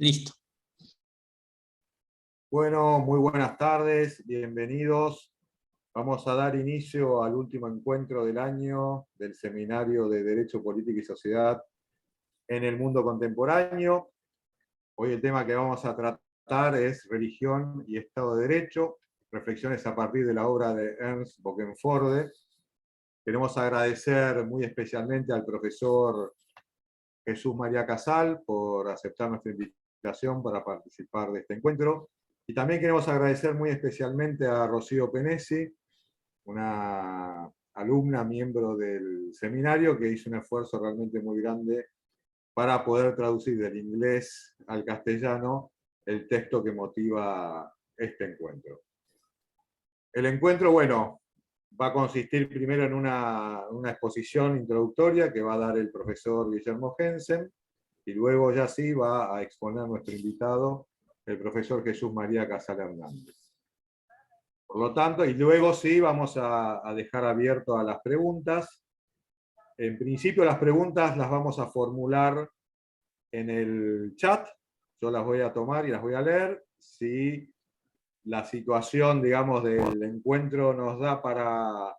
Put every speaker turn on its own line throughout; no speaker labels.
Listo.
Bueno, muy buenas tardes, bienvenidos. Vamos a dar inicio al último encuentro del año del Seminario de Derecho, Política y Sociedad en el Mundo Contemporáneo. Hoy el tema que vamos a tratar es Religión y Estado de Derecho, reflexiones a partir de la obra de Ernst Bokenforde. Queremos agradecer muy especialmente al profesor Jesús María Casal por aceptar nuestra invitación para participar de este encuentro. Y también queremos agradecer muy especialmente a Rocío Penesi, una alumna, miembro del seminario, que hizo un esfuerzo realmente muy grande para poder traducir del inglés al castellano el texto que motiva este encuentro. El encuentro, bueno, va a consistir primero en una exposición introductoria que va a dar el profesor Guillermo Jensen, y luego ya sí va a exponer nuestro invitado, el profesor Jesús María Casal Hernández. Por lo tanto, y luego sí vamos a dejar abierto a las preguntas. En principio las preguntas las vamos a formular en el chat, yo las voy a tomar y las voy a leer. Si la situación, digamos, del encuentro nos da para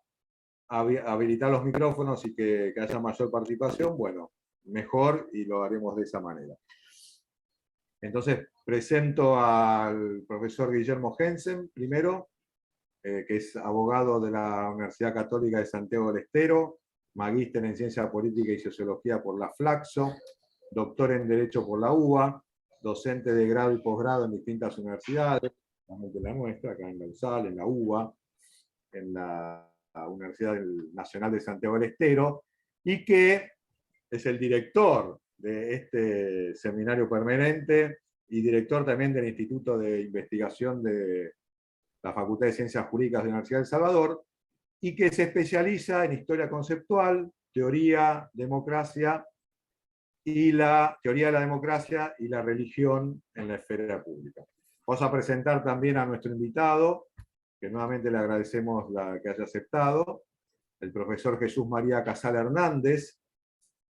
habilitar los micrófonos y que haya mayor participación, bueno, mejor, y lo haremos de esa manera. Entonces, presento al profesor Guillermo Jensen, primero, que es abogado de la Universidad Católica de Santiago del Estero, magíster en Ciencia Política y Sociología por la Flaxo, doctor en Derecho por la UBA, docente de grado y posgrado en distintas universidades, como la nuestra, acá en la USAL, en la UBA, en la Universidad Nacional de Santiago del Estero, y que es el director de este seminario permanente y director también del Instituto de Investigación de la Facultad de Ciencias Jurídicas de la Universidad de El Salvador, y que se especializa en historia conceptual, teoría, democracia, y la teoría de la democracia y la religión en la esfera pública. Vamos a presentar también a nuestro invitado, que nuevamente le agradecemos que haya aceptado, el profesor Jesús María Casal Hernández.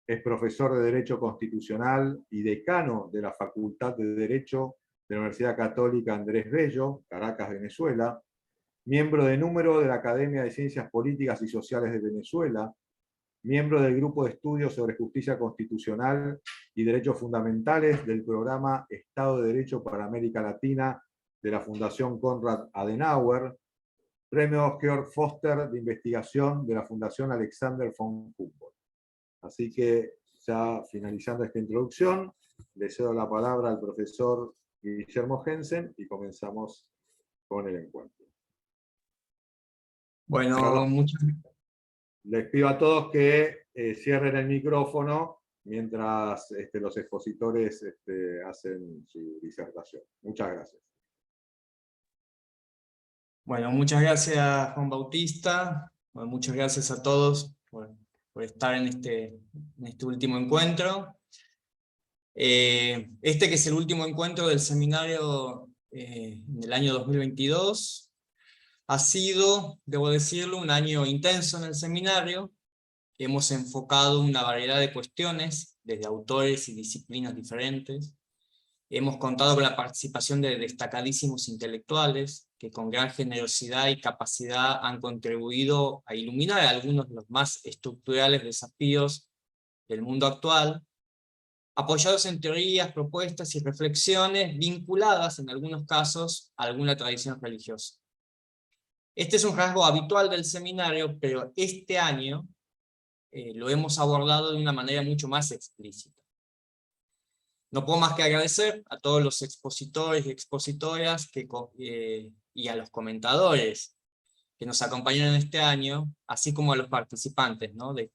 Es profesor de Derecho Constitucional y decano de la Facultad de Derecho de la Universidad Católica Andrés Bello, Caracas, Venezuela, miembro de número de la Academia de Ciencias Políticas y Sociales de Venezuela, miembro del Grupo de Estudios sobre Justicia Constitucional y Derechos Fundamentales del programa Estado de Derecho para América Latina de la Fundación Konrad Adenauer, premio Georg Foster de Investigación de la Fundación Alexander von Humboldt. Así que, ya finalizando esta introducción, le cedo la palabra al profesor Guillermo Jensen y comenzamos con el encuentro.
Bueno,
Perdón. Les pido a todos que cierren el micrófono mientras los expositores hacen su disertación. Muchas gracias.
Bueno, muchas gracias, Juan Bautista. Bueno, muchas gracias a todos por estar en este último encuentro. Este que es el último encuentro del seminario del año 2022. Ha sido, debo decirlo, un año intenso en el seminario. Hemos enfocado una variedad de cuestiones, desde autores y disciplinas diferentes. Hemos contado con la participación de destacadísimos intelectuales, que con gran generosidad y capacidad han contribuido a iluminar algunos de los más estructurales desafíos del mundo actual, apoyados en teorías, propuestas y reflexiones vinculadas, en algunos casos, a alguna tradición religiosa. Este es un rasgo habitual del seminario, pero este año lo hemos abordado de una manera mucho más explícita. No puedo más que agradecer a todos los expositores y expositoras y a los comentadores que nos acompañaron este año, así como a los participantes, ¿no? de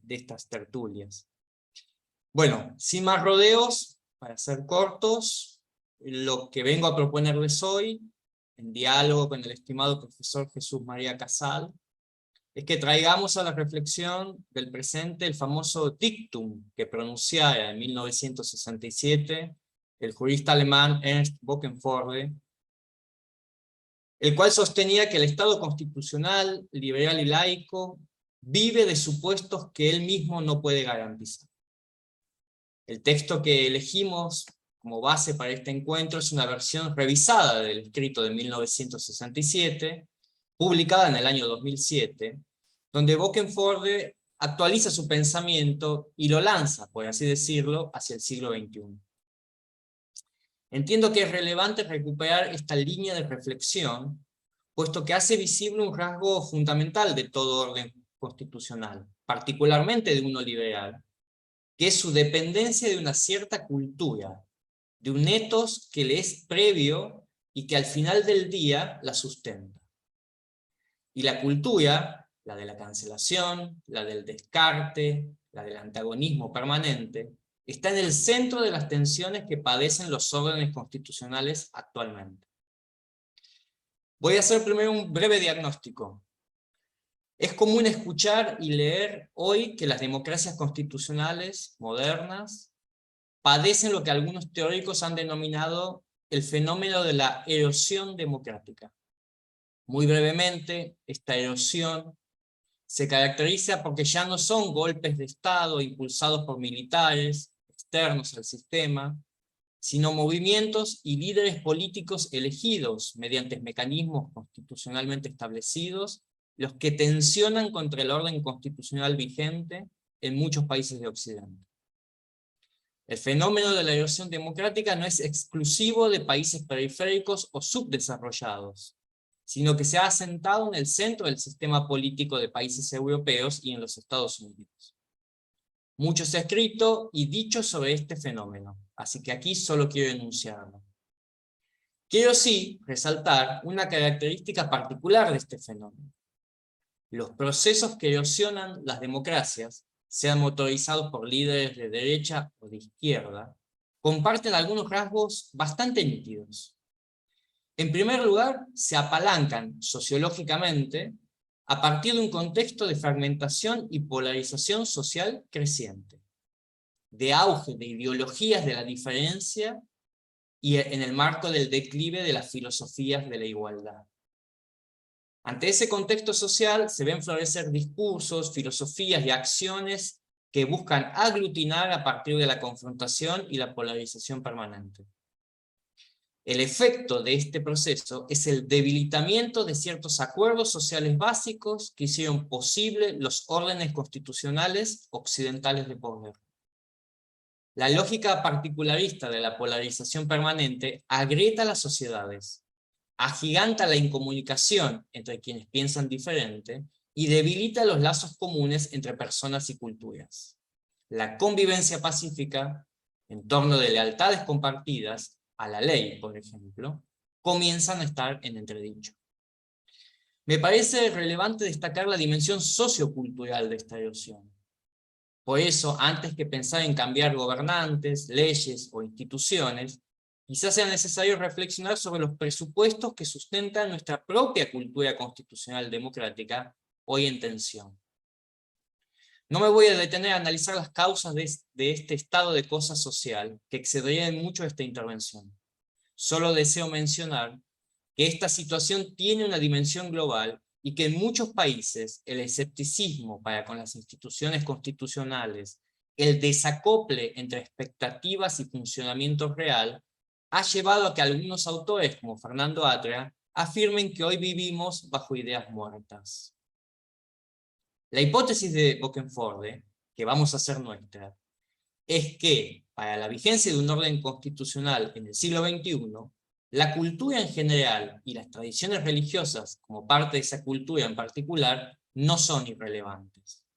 estas tertulias. Bueno, sin más rodeos, para ser cortos, lo que vengo a proponerles hoy, en diálogo con el estimado profesor Jesús María Casal, es que traigamos a la reflexión del presente el famoso dictum que pronunciara en 1967 el jurista alemán Ernst Bokenforde, el cual sostenía que el Estado constitucional, liberal y laico vive de supuestos que él mismo no puede garantizar. El texto que elegimos como base para este encuentro es una versión revisada del escrito de 1967, publicada en el año 2007, donde Bokenforde actualiza su pensamiento y lo lanza, por así decirlo, hacia el siglo XXI. Entiendo que es relevante recuperar esta línea de reflexión, puesto que hace visible un rasgo fundamental de todo orden constitucional, particularmente de uno liberal, que es su dependencia de una cierta cultura, de un ethos que le es previo y que al final del día la sustenta. Y la cultura, la de la cancelación, la del descarte, la del antagonismo permanente, está en el centro de las tensiones que padecen los órdenes constitucionales actualmente. Voy a hacer primero un breve diagnóstico. Es común escuchar y leer hoy que las democracias constitucionales modernas padecen lo que algunos teóricos han denominado el fenómeno de la erosión democrática. Muy brevemente, esta erosión se caracteriza porque ya no son golpes de Estado impulsados por militares externos al sistema, sino movimientos y líderes políticos elegidos mediante mecanismos constitucionalmente establecidos, los que tensionan contra el orden constitucional vigente en muchos países de Occidente. El fenómeno de la erosión democrática no es exclusivo de países periféricos o subdesarrollados, sino que se ha asentado en el centro del sistema político de países europeos y en los Estados Unidos. Mucho se ha escrito y dicho sobre este fenómeno, así que aquí solo quiero enunciarlo. Quiero sí resaltar una característica particular de este fenómeno. Los procesos que erosionan las democracias, sean motorizados por líderes de derecha o de izquierda, comparten algunos rasgos bastante nítidos. En primer lugar, se apalancan sociológicamente a partir de un contexto de fragmentación y polarización social creciente, de auge de ideologías de la diferencia y en el marco del declive de las filosofías de la igualdad. Ante ese contexto social se ven florecer discursos, filosofías y acciones que buscan aglutinar a partir de la confrontación y la polarización permanente. El efecto de este proceso es el debilitamiento de ciertos acuerdos sociales básicos que hicieron posible los órdenes constitucionales occidentales de posguerra. La lógica particularista de la polarización permanente agrieta las sociedades, agiganta la incomunicación entre quienes piensan diferente y debilita los lazos comunes entre personas y culturas. La convivencia pacífica, en torno de lealtades compartidas, a la ley, por ejemplo, comienzan a estar en entredicho. Me parece relevante destacar la dimensión sociocultural de esta erosión. Por eso, antes que pensar en cambiar gobernantes, leyes o instituciones, quizás sea necesario reflexionar sobre los presupuestos que sustentan nuestra propia cultura constitucional democrática, hoy en tensión. No me voy a detener a analizar las causas de este estado de cosas social, que excedería en mucho esta intervención. Solo deseo mencionar que esta situación tiene una dimensión global y que en muchos países el escepticismo para con las instituciones constitucionales, el desacople entre expectativas y funcionamiento real, ha llevado a que algunos autores, como Fernando Atria, afirmen que hoy vivimos bajo ideas muertas. La hipótesis de Bokenforde, que vamos a hacer nuestra, es que, para la vigencia de un orden constitucional en el siglo XXI, la cultura en general y las tradiciones religiosas, como parte de esa cultura en particular, no son irrelevantes.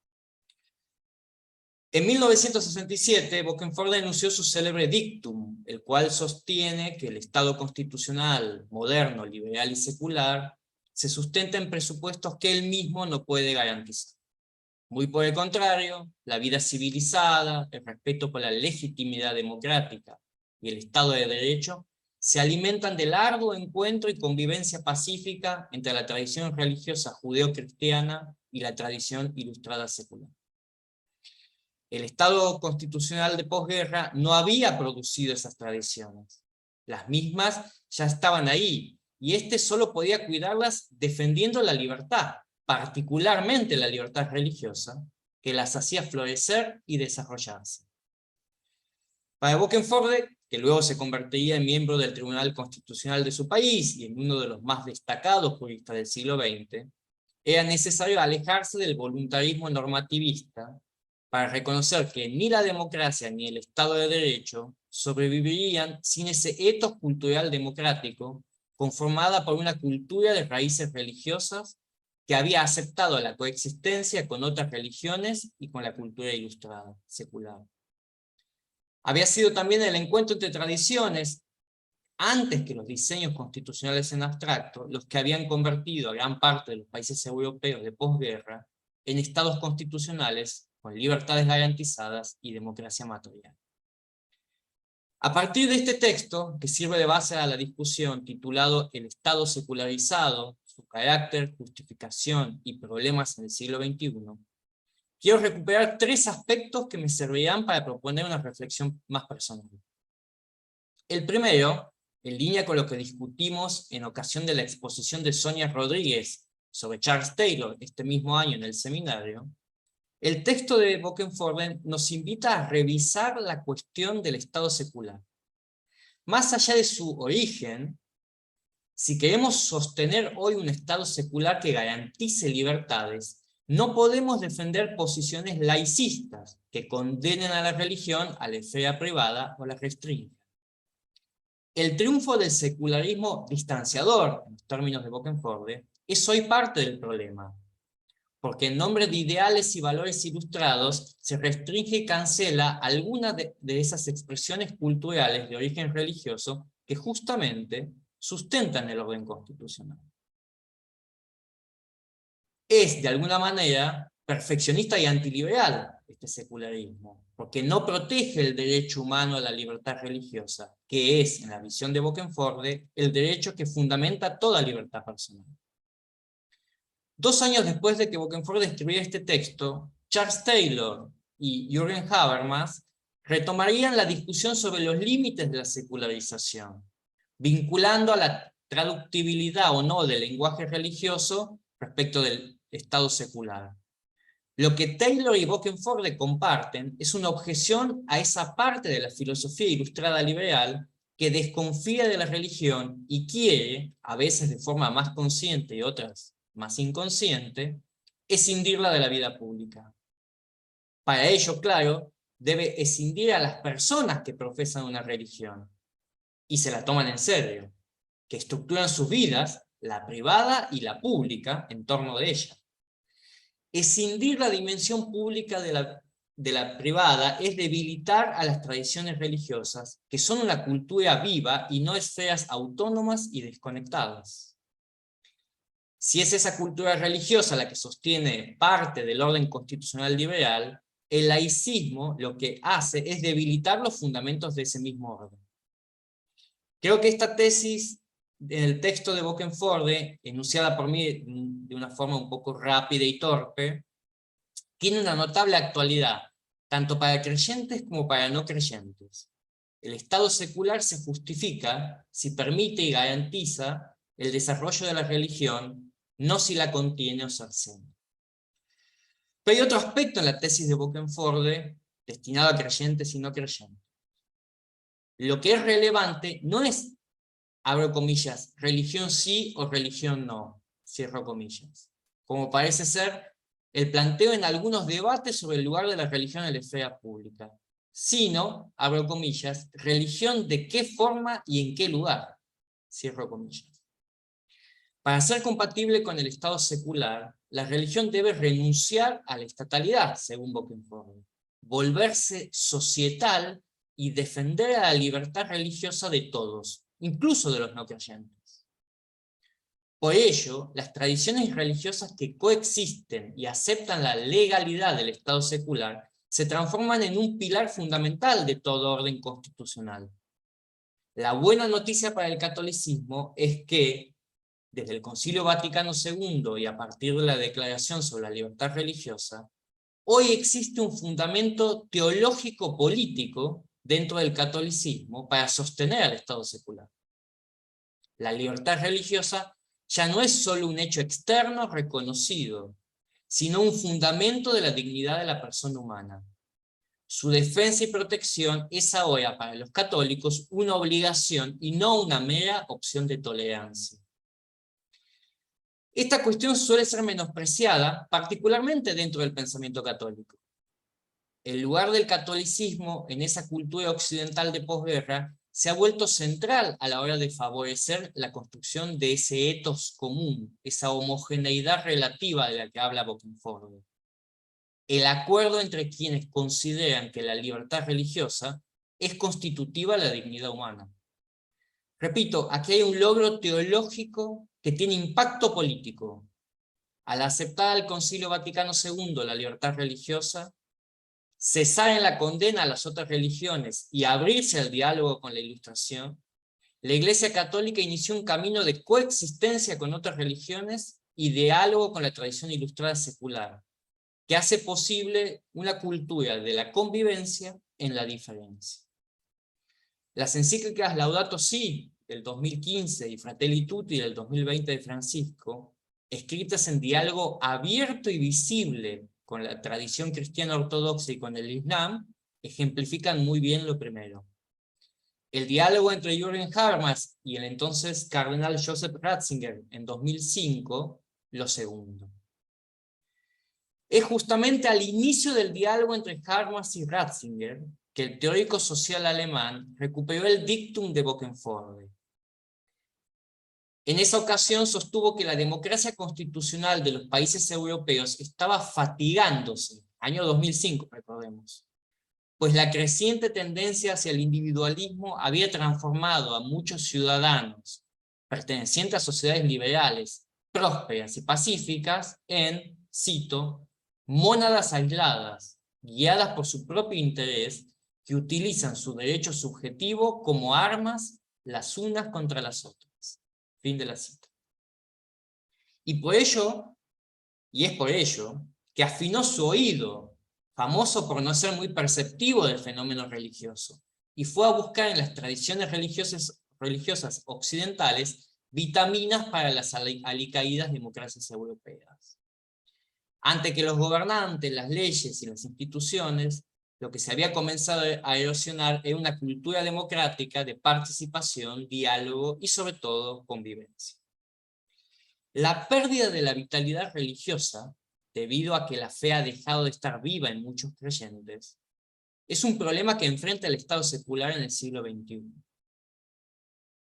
En 1967, Bokenforde anunció su célebre dictum, el cual sostiene que el Estado constitucional, moderno, liberal y secular, se sustenta en presupuestos que él mismo no puede garantizar. Muy por el contrario, la vida civilizada, el respeto por la legitimidad democrática y el Estado de Derecho se alimentan del arduo encuentro y convivencia pacífica entre la tradición religiosa judeo-cristiana y la tradición ilustrada secular. El Estado constitucional de posguerra no había producido esas tradiciones. Las mismas ya estaban ahí, y este solo podía cuidarlas defendiendo la libertad, particularmente la libertad religiosa, que las hacía florecer y desarrollarse. Para Bokenforde, que luego se convertiría en miembro del Tribunal Constitucional de su país y en uno de los más destacados juristas del siglo XX, era necesario alejarse del voluntarismo normativista para reconocer que ni la democracia ni el Estado de Derecho sobrevivirían sin ese ethos cultural democrático conformada por una cultura de raíces religiosas que había aceptado la coexistencia con otras religiones y con la cultura ilustrada, secular. Había sido también el encuentro entre tradiciones, antes que los diseños constitucionales en abstracto, los que habían convertido a gran parte de los países europeos de posguerra en estados constitucionales con libertades garantizadas y democracia material. A partir de este texto, que sirve de base a la discusión titulado El Estado secularizado, su carácter, justificación y problemas en el siglo XXI, quiero recuperar 3 aspectos que me servirán para proponer una reflexión más personal. El primero, en línea con lo que discutimos en ocasión de la exposición de Sonia Rodríguez sobre Charles Taylor este mismo año en el seminario, el texto de Bokenforden nos invita a revisar la cuestión del Estado secular. Más allá de su origen, si queremos sostener hoy un Estado secular que garantice libertades, no podemos defender posiciones laicistas que condenen a la religión a la esfera privada o la restrinjan. El triunfo del secularismo distanciador, en los términos de Bokenforde, es hoy parte del problema, porque en nombre de ideales y valores ilustrados se restringe y cancela algunas de esas expresiones culturales de origen religioso que justamente sustentan el orden constitucional. Es, de alguna manera, perfeccionista y antiliberal este secularismo, porque no protege el derecho humano a la libertad religiosa, que es, en la visión de Bokenforde, el derecho que fundamenta toda libertad personal. 2 años después de que Bokenforde escribiera este texto, Charles Taylor y Jürgen Habermas retomarían la discusión sobre los límites de la secularización, vinculando a la traductibilidad o no del lenguaje religioso respecto del Estado secular. Lo que Taylor y Bokenforde comparten es una objeción a esa parte de la filosofía ilustrada liberal que desconfía de la religión y quiere, a veces de forma más consciente y otras más inconsciente, escindirla de la vida pública. Para ello, claro, debe escindir a las personas que profesan una religión y se la toman en serio, que estructuran sus vidas, la privada y la pública, en torno de ella. Escindir la dimensión pública de la privada es debilitar a las tradiciones religiosas, que son una cultura viva y no esferas autónomas y desconectadas. Si es esa cultura religiosa la que sostiene parte del orden constitucional liberal, el laicismo lo que hace es debilitar los fundamentos de ese mismo orden. Creo que esta tesis, en el texto de Bokenforde, enunciada por mí de una forma un poco rápida y torpe, tiene una notable actualidad, tanto para creyentes como para no creyentes. El Estado secular se justifica si permite y garantiza el desarrollo de la religión, no si la contiene o cercena. Pero hay otro aspecto en la tesis de Bokenforde, destinado a creyentes y no creyentes. Lo que es relevante no es, abro comillas, religión sí o religión no, cierro comillas, como parece ser el planteo en algunos debates sobre el lugar de la religión en la esfera pública, sino, abro comillas, religión de qué forma y en qué lugar, cierro comillas. Para ser compatible con el Estado secular, la religión debe renunciar a la estatalidad, según Bokenforde, volverse societal y defender a la libertad religiosa de todos, incluso de los no creyentes. Por ello, las tradiciones religiosas que coexisten y aceptan la legalidad del Estado secular se transforman en un pilar fundamental de todo orden constitucional. La buena noticia para el catolicismo es que, desde el Concilio Vaticano II y a partir de la Declaración sobre la Libertad Religiosa, hoy existe un fundamento teológico-político dentro del catolicismo para sostener al Estado secular. La libertad religiosa ya no es solo un hecho externo reconocido, sino un fundamento de la dignidad de la persona humana. Su defensa y protección es ahora para los católicos una obligación y no una mera opción de tolerancia. Esta cuestión suele ser menospreciada, particularmente dentro del pensamiento católico. El lugar del catolicismo en esa cultura occidental de posguerra se ha vuelto central a la hora de favorecer la construcción de ese ethos común, esa homogeneidad relativa de la que habla Bokenforde. El acuerdo entre quienes consideran que la libertad religiosa es constitutiva de la dignidad humana. Repito, aquí hay un logro teológico que tiene impacto político. Al aceptar al Concilio Vaticano II la libertad religiosa, cesar en la condena a las otras religiones y abrirse al diálogo con la Ilustración, la Iglesia Católica inició un camino de coexistencia con otras religiones y diálogo con la tradición ilustrada secular, que hace posible una cultura de la convivencia en la diferencia. Las encíclicas Laudato Si del 2015 y Fratelli Tutti del 2020 de Francisco, escritas en diálogo abierto y visible con la tradición cristiana ortodoxa y con el Islam, ejemplifican muy bien lo primero. El diálogo entre Jürgen Habermas y el entonces cardenal Joseph Ratzinger en 2005, lo segundo. Es justamente al inicio del diálogo entre Habermas y Ratzinger que el teórico social alemán recuperó el dictum de Bokenforde. En esa ocasión sostuvo que la democracia constitucional de los países europeos estaba fatigándose, año 2005, recordemos, pues la creciente tendencia hacia el individualismo había transformado a muchos ciudadanos pertenecientes a sociedades liberales, prósperas y pacíficas en, cito, mónadas aisladas, guiadas por su propio interés, que utilizan su derecho subjetivo como armas las unas contra las otras. Fin de la cita. Y es por ello, que afinó su oído, famoso por no ser muy perceptivo del fenómeno religioso, y fue a buscar en las tradiciones religiosas occidentales vitaminas para las alicaídas democracias europeas. Ante que los gobernantes, las leyes y las instituciones, lo que se había comenzado a erosionar era una cultura democrática de participación, diálogo y sobre todo convivencia. La pérdida de la vitalidad religiosa, debido a que la fe ha dejado de estar viva en muchos creyentes, es un problema que enfrenta el Estado secular en el siglo XXI.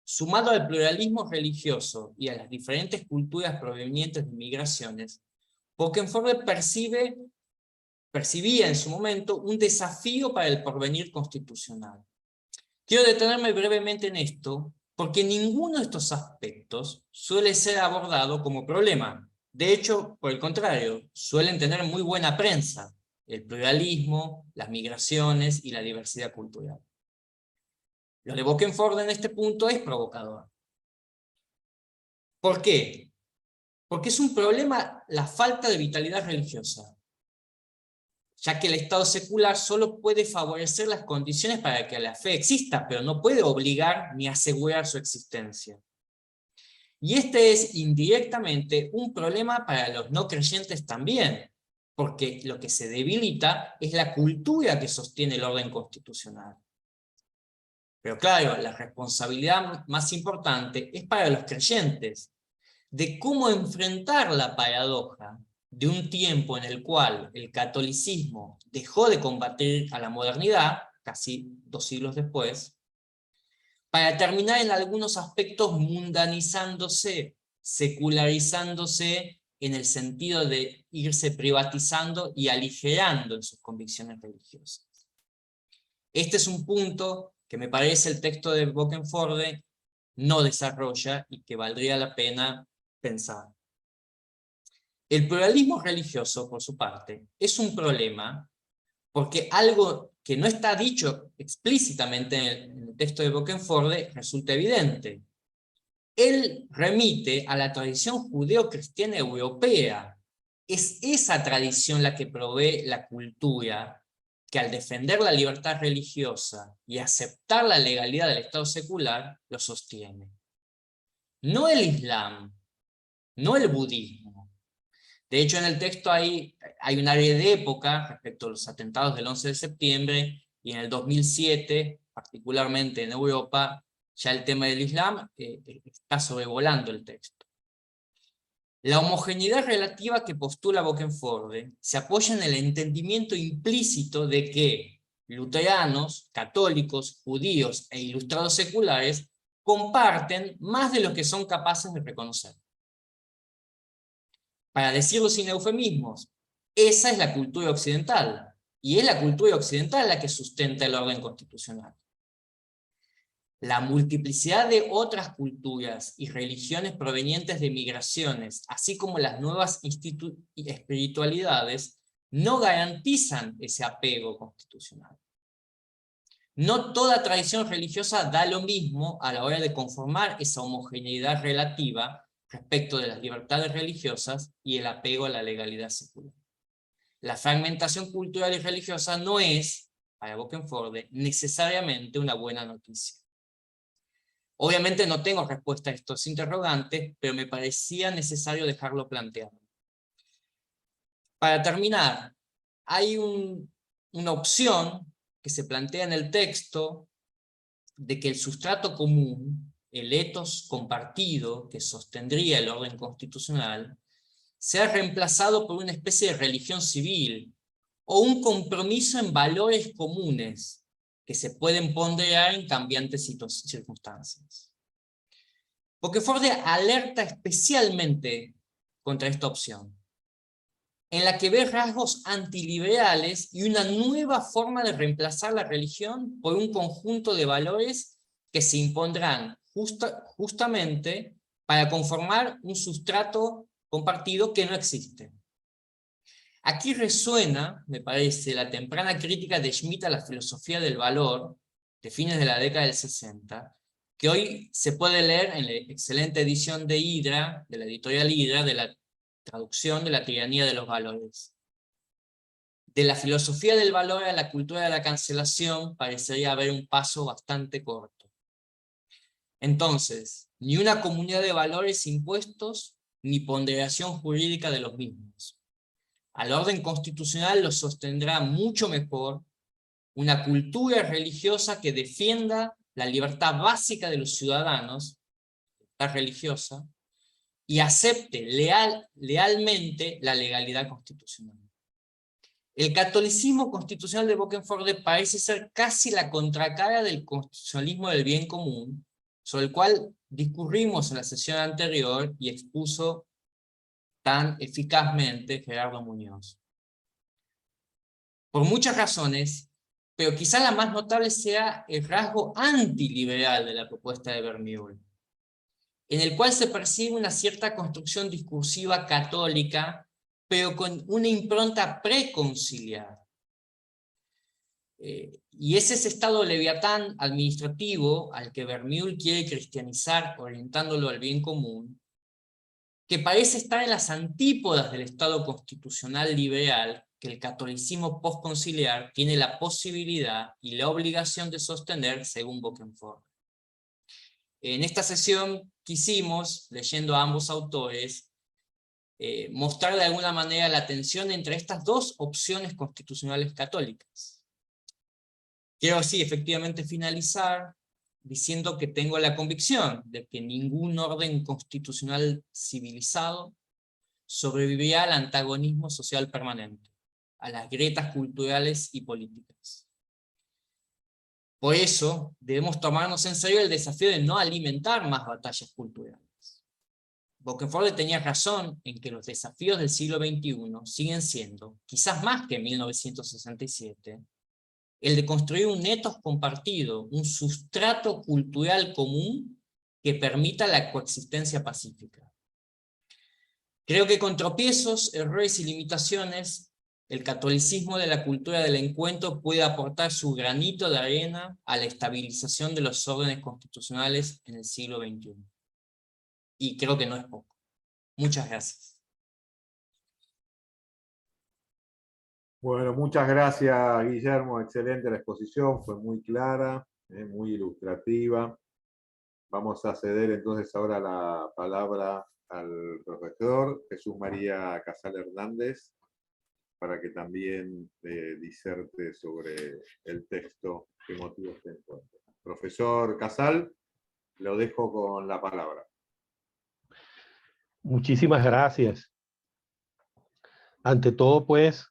Sumado al pluralismo religioso y a las diferentes culturas provenientes de migraciones, Bokenforde percibía en su momento un desafío para el porvenir constitucional. Quiero detenerme brevemente en esto, porque ninguno de estos aspectos suele ser abordado como problema. De hecho, por el contrario, suelen tener muy buena prensa: el pluralismo, las migraciones y la diversidad cultural. Lo de Bokenforde en este punto es provocador. ¿Por qué? Porque es un problema la falta de vitalidad religiosa, ya que el Estado secular solo puede favorecer las condiciones para que la fe exista, pero no puede obligar ni asegurar su existencia. Y este es indirectamente un problema para los no creyentes también, porque lo que se debilita es la cultura que sostiene el orden constitucional. Pero claro, la responsabilidad más importante es para los creyentes, de cómo enfrentar la paradoja de un tiempo en el cual el catolicismo dejó de combatir a la modernidad, casi 2 siglos después, para terminar en algunos aspectos mundanizándose, secularizándose en el sentido de irse privatizando y aligerando en sus convicciones religiosas. Este es un punto que me parece el texto de Bokenforde no desarrolla y que valdría la pena pensar. El pluralismo religioso, por su parte, es un problema porque algo que no está dicho explícitamente en el texto de Bokenforde resulta evidente. Él remite a la tradición judeo-cristiana europea. Es esa tradición la que provee la cultura que, al defender la libertad religiosa y aceptar la legalidad del Estado secular, lo sostiene. No el Islam, no el budismo, De hecho, en el texto hay un área de época respecto a los atentados del 11 de septiembre, y en el 2007, particularmente en Europa, ya el tema del Islam está sobrevolando el texto. La homogeneidad relativa que postula Bokenforde se apoya en el entendimiento implícito de que luteranos, católicos, judíos e ilustrados seculares comparten más de lo que son capaces de reconocer. Para decirlo sin eufemismos, esa es la cultura occidental, y es la cultura occidental la que sustenta el orden constitucional. La multiplicidad de otras culturas y religiones provenientes de migraciones, así como las nuevas espiritualidades, no garantizan ese apego constitucional. No toda tradición religiosa da lo mismo a la hora de conformar esa homogeneidad relativa respecto de las libertades religiosas y el apego a la legalidad secular. La fragmentación cultural y religiosa no es, para Bokenforde, necesariamente una buena noticia. Obviamente no tengo respuesta a estos interrogantes, pero me parecía necesario dejarlo planteado. Para terminar, hay una opción que se plantea en el texto de que el sustrato común, el ethos compartido que sostendría el orden constitucional, sea reemplazado por una especie de religión civil o un compromiso en valores comunes que se pueden ponderar en cambiantes circunstancias. Bokenforde alerta especialmente contra esta opción, en la que ve rasgos antiliberales y una nueva forma de reemplazar la religión por un conjunto de valores que se impondrán justamente para conformar un sustrato compartido que no existe. Aquí resuena, me parece, la temprana crítica de Schmitt a la filosofía del valor, de fines de la década del 60, que hoy se puede leer en la excelente edición de Hydra, de la editorial Hydra, de la traducción de La tiranía de los valores. De la filosofía del valor a la cultura de la cancelación parecería haber un paso bastante corto. Entonces, ni una comunidad de valores impuestos, ni ponderación jurídica de los mismos. Al orden constitucional lo sostendrá mucho mejor una cultura religiosa que defienda la libertad básica de los ciudadanos, la religiosa, y acepte lealmente la legalidad constitucional. El catolicismo constitucional de Bokenforde parece ser casi la contracara del constitucionalismo del bien común, sobre el cual discurrimos en la sesión anterior y expuso tan eficazmente Gerardo Muñoz. Por muchas razones, pero quizá la más notable sea el rasgo antiliberal de la propuesta de Vermeulen, en el cual se percibe una cierta construcción discursiva católica, pero con una impronta preconciliar. Y es ese estado leviatán administrativo al que Vermeulen quiere cristianizar, orientándolo al bien común, que parece estar en las antípodas del Estado constitucional liberal que el catolicismo postconciliar tiene la posibilidad y la obligación de sostener según Bokenforde. En esta sesión quisimos, leyendo a ambos autores, mostrar de alguna manera la tensión entre estas dos opciones constitucionales católicas. Quiero así efectivamente finalizar diciendo que tengo la convicción de que ningún orden constitucional civilizado sobrevivirá al antagonismo social permanente, a las grietas culturales y políticas. Por eso debemos tomarnos en serio el desafío de no alimentar más batallas culturales. Bokenforde tenía razón en que los desafíos del siglo XXI siguen siendo, quizás más que en 1967, el de construir un ethos compartido, un sustrato cultural común que permita la coexistencia pacífica. Creo que con tropiezos, errores y limitaciones, el catolicismo de la cultura del encuentro puede aportar su granito de arena a la estabilización de los órdenes constitucionales en el siglo XXI. Y creo que no es poco. Muchas gracias.
Bueno, muchas gracias, Guillermo. Excelente la exposición, fue muy clara, muy ilustrativa. Vamos a ceder entonces ahora la palabra al profesor Jesús María Casal Hernández para que también diserte sobre el texto que motiva este encuentro. Profesor Casal, lo dejo con la palabra.
Muchísimas gracias. Ante todo, pues,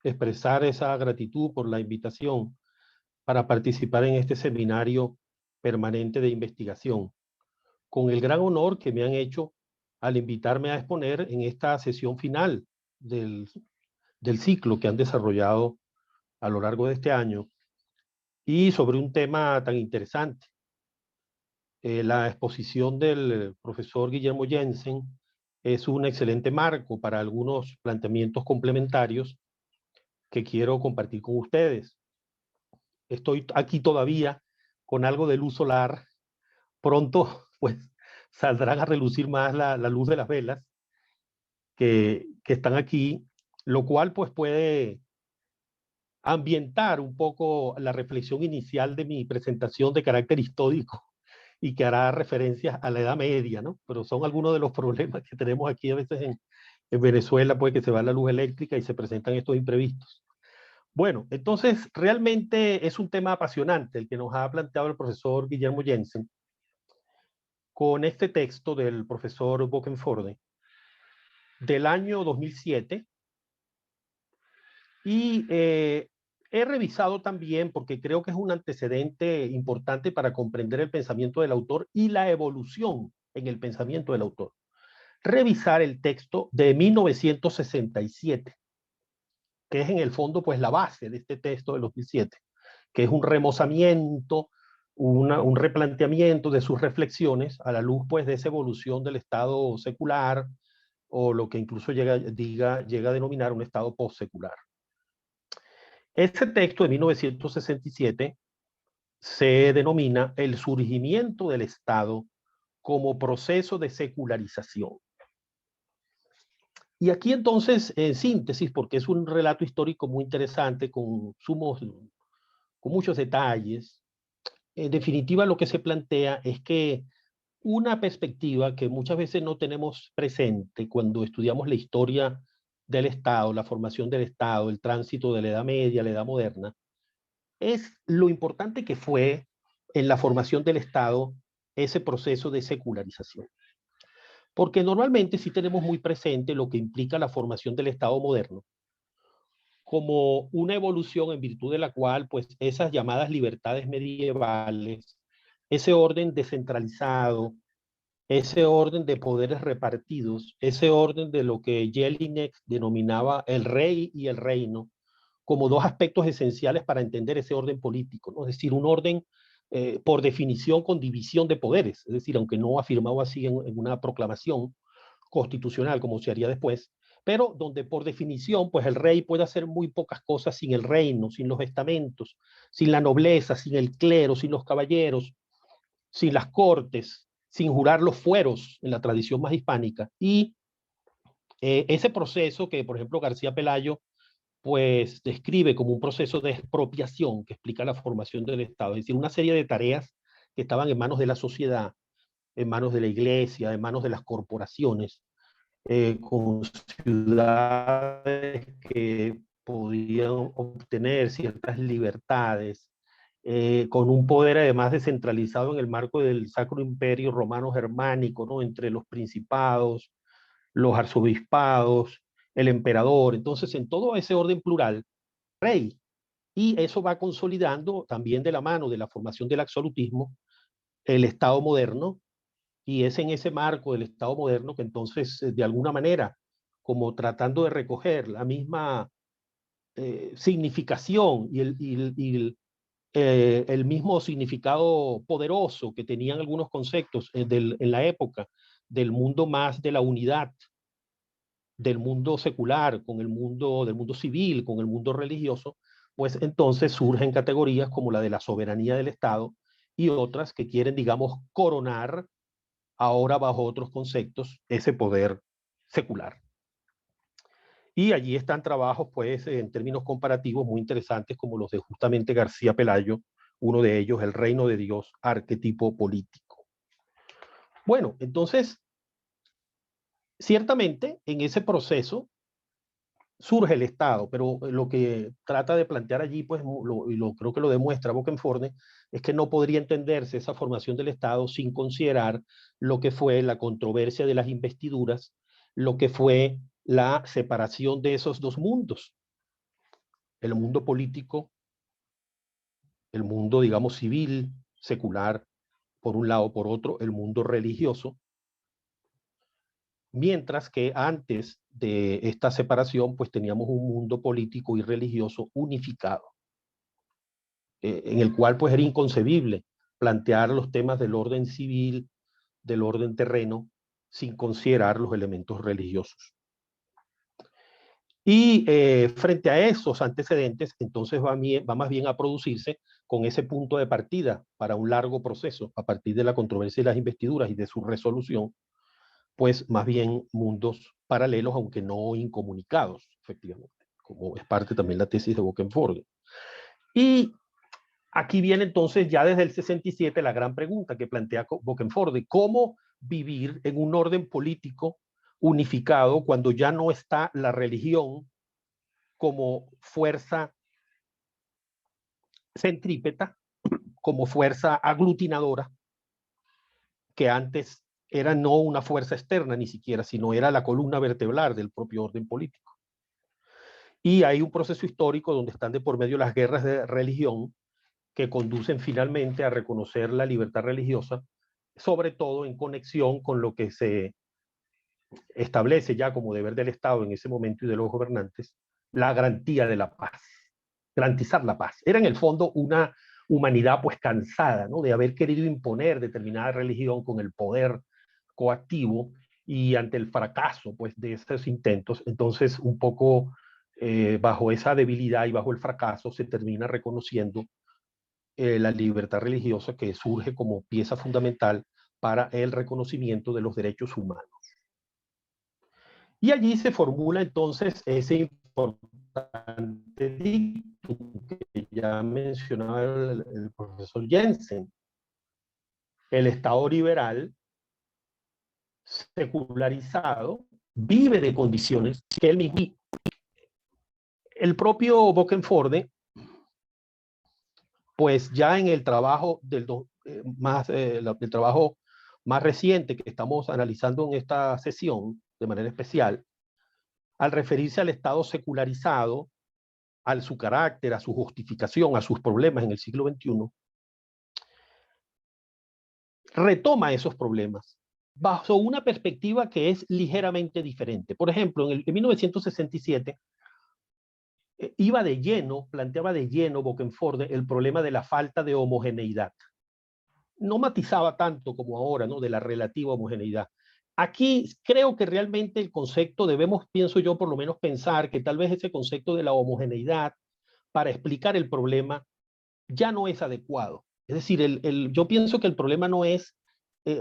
expresar esa gratitud por la invitación para participar en este seminario permanente de investigación, con el gran honor que me han hecho al invitarme a exponer en esta sesión final del ciclo que han desarrollado a lo largo de este año y sobre un tema tan interesante. La exposición del profesor Guillermo Jensen es un excelente marco para algunos planteamientos complementarios que quiero compartir con ustedes. Estoy aquí todavía con algo de luz solar. Pronto, pues, saldrán a relucir más la luz de las velas que están aquí, lo cual, pues, puede ambientar un poco la reflexión inicial de mi presentación de carácter histórico y que hará referencias a la Edad Media, ¿no? Pero son algunos de los problemas que tenemos aquí a veces en Venezuela, pues, que se va la luz eléctrica y se presentan estos imprevistos. Bueno, entonces realmente es un tema apasionante el que nos ha planteado el profesor Guillermo Jensen con este texto del profesor Bokenforde del año 2007 y he revisado también porque creo que es un antecedente importante para comprender el pensamiento del autor y la evolución en el pensamiento del autor. Revisar el texto de 1967, que es en el fondo pues la base de este texto del 2007, que es un remozamiento, un replanteamiento de sus reflexiones a la luz pues de esa evolución del estado secular o lo que incluso llega a denominar un estado postsecular. Este texto de 1967 se denomina el surgimiento del Estado como proceso de secularización. Y aquí entonces, en síntesis, porque es un relato histórico muy interesante, con muchos detalles, en definitiva lo que se plantea es que una perspectiva que muchas veces no tenemos presente cuando estudiamos la historia del Estado, la formación del Estado, el tránsito de la Edad Media a la Edad Moderna, es lo importante que fue en la formación del Estado ese proceso de secularización. Porque normalmente sí tenemos muy presente lo que implica la formación del Estado moderno, como una evolución en virtud de la cual, pues, esas llamadas libertades medievales, ese orden descentralizado, ese orden de poderes repartidos, ese orden de lo que Jelinek denominaba el rey y el reino, como dos aspectos esenciales para entender ese orden político, ¿no? Es decir, un orden por definición con división de poderes, es decir, aunque no afirmado así en una proclamación constitucional como se haría después, pero donde por definición pues el rey puede hacer muy pocas cosas sin el reino, sin los estamentos, sin la nobleza, sin el clero, sin los caballeros, sin las cortes, sin jurar los fueros en la tradición más hispánica. Y ese proceso que, por ejemplo, García Pelayo pues describe como un proceso de expropiación que explica la formación del Estado, es decir, una serie de tareas que estaban en manos de la sociedad, en manos de la iglesia, en manos de las corporaciones, con ciudades que podían obtener ciertas libertades, con un poder además descentralizado en el marco del Sacro Imperio Romano Germánico, ¿no? Entre los principados, los arzobispados, el emperador. Entonces, en todo ese orden plural, rey. Y eso va consolidando también de la mano de la formación del absolutismo, el Estado moderno, y es en ese marco del Estado moderno que entonces, de alguna manera, como tratando de recoger la misma significación y el mismo significado poderoso que tenían algunos conceptos en la época del mundo más de la unidad, del mundo secular, con el mundo del mundo civil, con el mundo religioso, pues entonces surgen categorías como la de la soberanía del Estado y otras que quieren, digamos, coronar ahora bajo otros conceptos ese poder secular. Y allí están trabajos, pues, en términos comparativos muy interesantes como los de justamente García Pelayo, uno de ellos, El Reino de Dios, arquetipo político. Bueno, entonces, Ciertamente, en ese proceso surge el Estado, pero lo que trata de plantear allí, pues, creo que lo demuestra Bokenforde, es que no podría entenderse esa formación del Estado sin considerar lo que fue la controversia de las investiduras, lo que fue la separación de esos dos mundos, el mundo político, el mundo, digamos, civil, secular, por un lado, por otro, el mundo religioso, mientras que antes de esta separación, pues teníamos un mundo político y religioso unificado, en el cual pues era inconcebible plantear los temas del orden civil, del orden terreno, sin considerar los elementos religiosos. Y frente a esos antecedentes, entonces va más bien a producirse con ese punto de partida para un largo proceso, a partir de la controversia de las investiduras y de su resolución, pues más bien mundos paralelos, aunque no incomunicados, efectivamente, como es parte también la tesis de Bokenforde. Y aquí viene entonces ya desde el 67 la gran pregunta que plantea Bokenforde: ¿cómo vivir en un orden político unificado cuando ya no está la religión como fuerza centrípeta, como fuerza aglutinadora, que antes era no una fuerza externa ni siquiera, sino era la columna vertebral del propio orden político? Y hay un proceso histórico donde están de por medio las guerras de religión que conducen finalmente a reconocer la libertad religiosa, sobre todo en conexión con lo que se establece ya como deber del Estado en ese momento y de los gobernantes, la garantía de la paz, garantizar la paz. Era en el fondo una humanidad pues cansada, ¿no?, de haber querido imponer determinada religión con el poder coactivo, y ante el fracaso pues de esos intentos, entonces un poco bajo esa debilidad y bajo el fracaso se termina reconociendo la libertad religiosa, que surge como pieza fundamental para el reconocimiento de los derechos humanos. Y allí se formula entonces ese importante dictum que ya mencionaba el profesor Jensen: el Estado liberal secularizado vive de condiciones que él mismo. El propio Bokenforde, pues ya en el trabajo el trabajo más reciente que estamos analizando en esta sesión de manera especial, al referirse al Estado secularizado, a su carácter, a su justificación, a sus problemas en el siglo XXI, retoma esos problemas bajo una perspectiva que es ligeramente diferente. Por ejemplo, en 1967 planteaba de lleno Bokenforde el problema de la falta de homogeneidad. No matizaba tanto como ahora, ¿no?, de la relativa homogeneidad. Aquí creo que realmente el concepto, pienso yo, por lo menos pensar que tal vez ese concepto de la homogeneidad para explicar el problema ya no es adecuado. Es decir, yo pienso que el problema no es,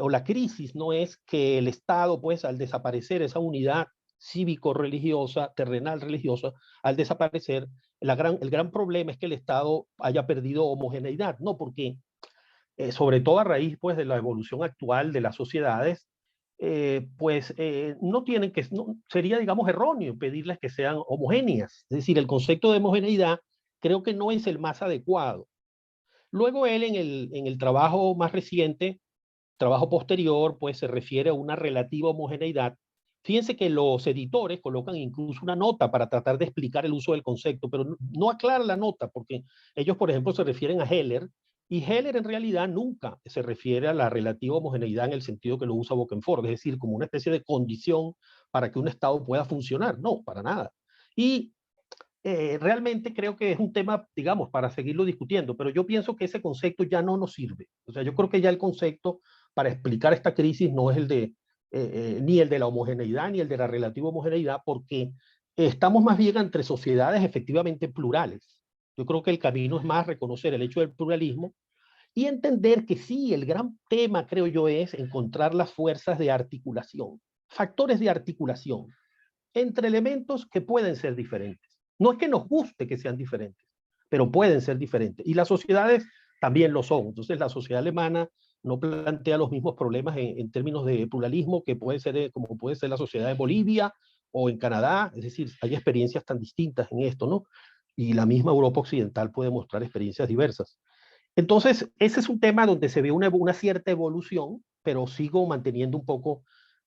o la crisis no es que el Estado, pues, al desaparecer esa unidad cívico-religiosa, terrenal religiosa, al desaparecer, el gran problema es que el Estado haya perdido homogeneidad. No, porque sobre todo a raíz pues de la evolución actual de las sociedades, no tienen que, sería, digamos, erróneo pedirles que sean homogéneas. Es decir, el concepto de homogeneidad creo que no es el más adecuado. Luego él en el trabajo más reciente, trabajo posterior, pues se refiere a una relativa homogeneidad. Fíjense que los editores colocan incluso una nota para tratar de explicar el uso del concepto, pero no aclara la nota, porque ellos, por ejemplo, se refieren a Heller, y Heller en realidad nunca se refiere a la relativa homogeneidad en el sentido que lo usa Bokenforde, es decir, como una especie de condición para que un Estado pueda funcionar. No, para nada. Y realmente creo que es un tema, digamos, para seguirlo discutiendo, pero yo pienso que ese concepto ya no nos sirve. O sea, yo creo que ya el concepto para explicar esta crisis no es el de, ni el de la homogeneidad, ni el de la relativa homogeneidad, porque estamos más bien entre sociedades efectivamente plurales. Yo creo que el camino es más reconocer el hecho del pluralismo y entender que sí, el gran tema, creo yo, es encontrar las fuerzas de articulación, factores de articulación entre elementos que pueden ser diferentes. No es que nos guste que sean diferentes, pero pueden ser diferentes. Y las sociedades también lo son. Entonces la sociedad alemana no plantea los mismos problemas en términos de pluralismo que puede ser, como puede ser la sociedad de Bolivia o en Canadá. Es decir, hay experiencias tan distintas en esto, ¿no? Y la misma Europa occidental puede mostrar experiencias diversas. Entonces, ese es un tema donde se ve una cierta evolución, pero sigo manteniendo un poco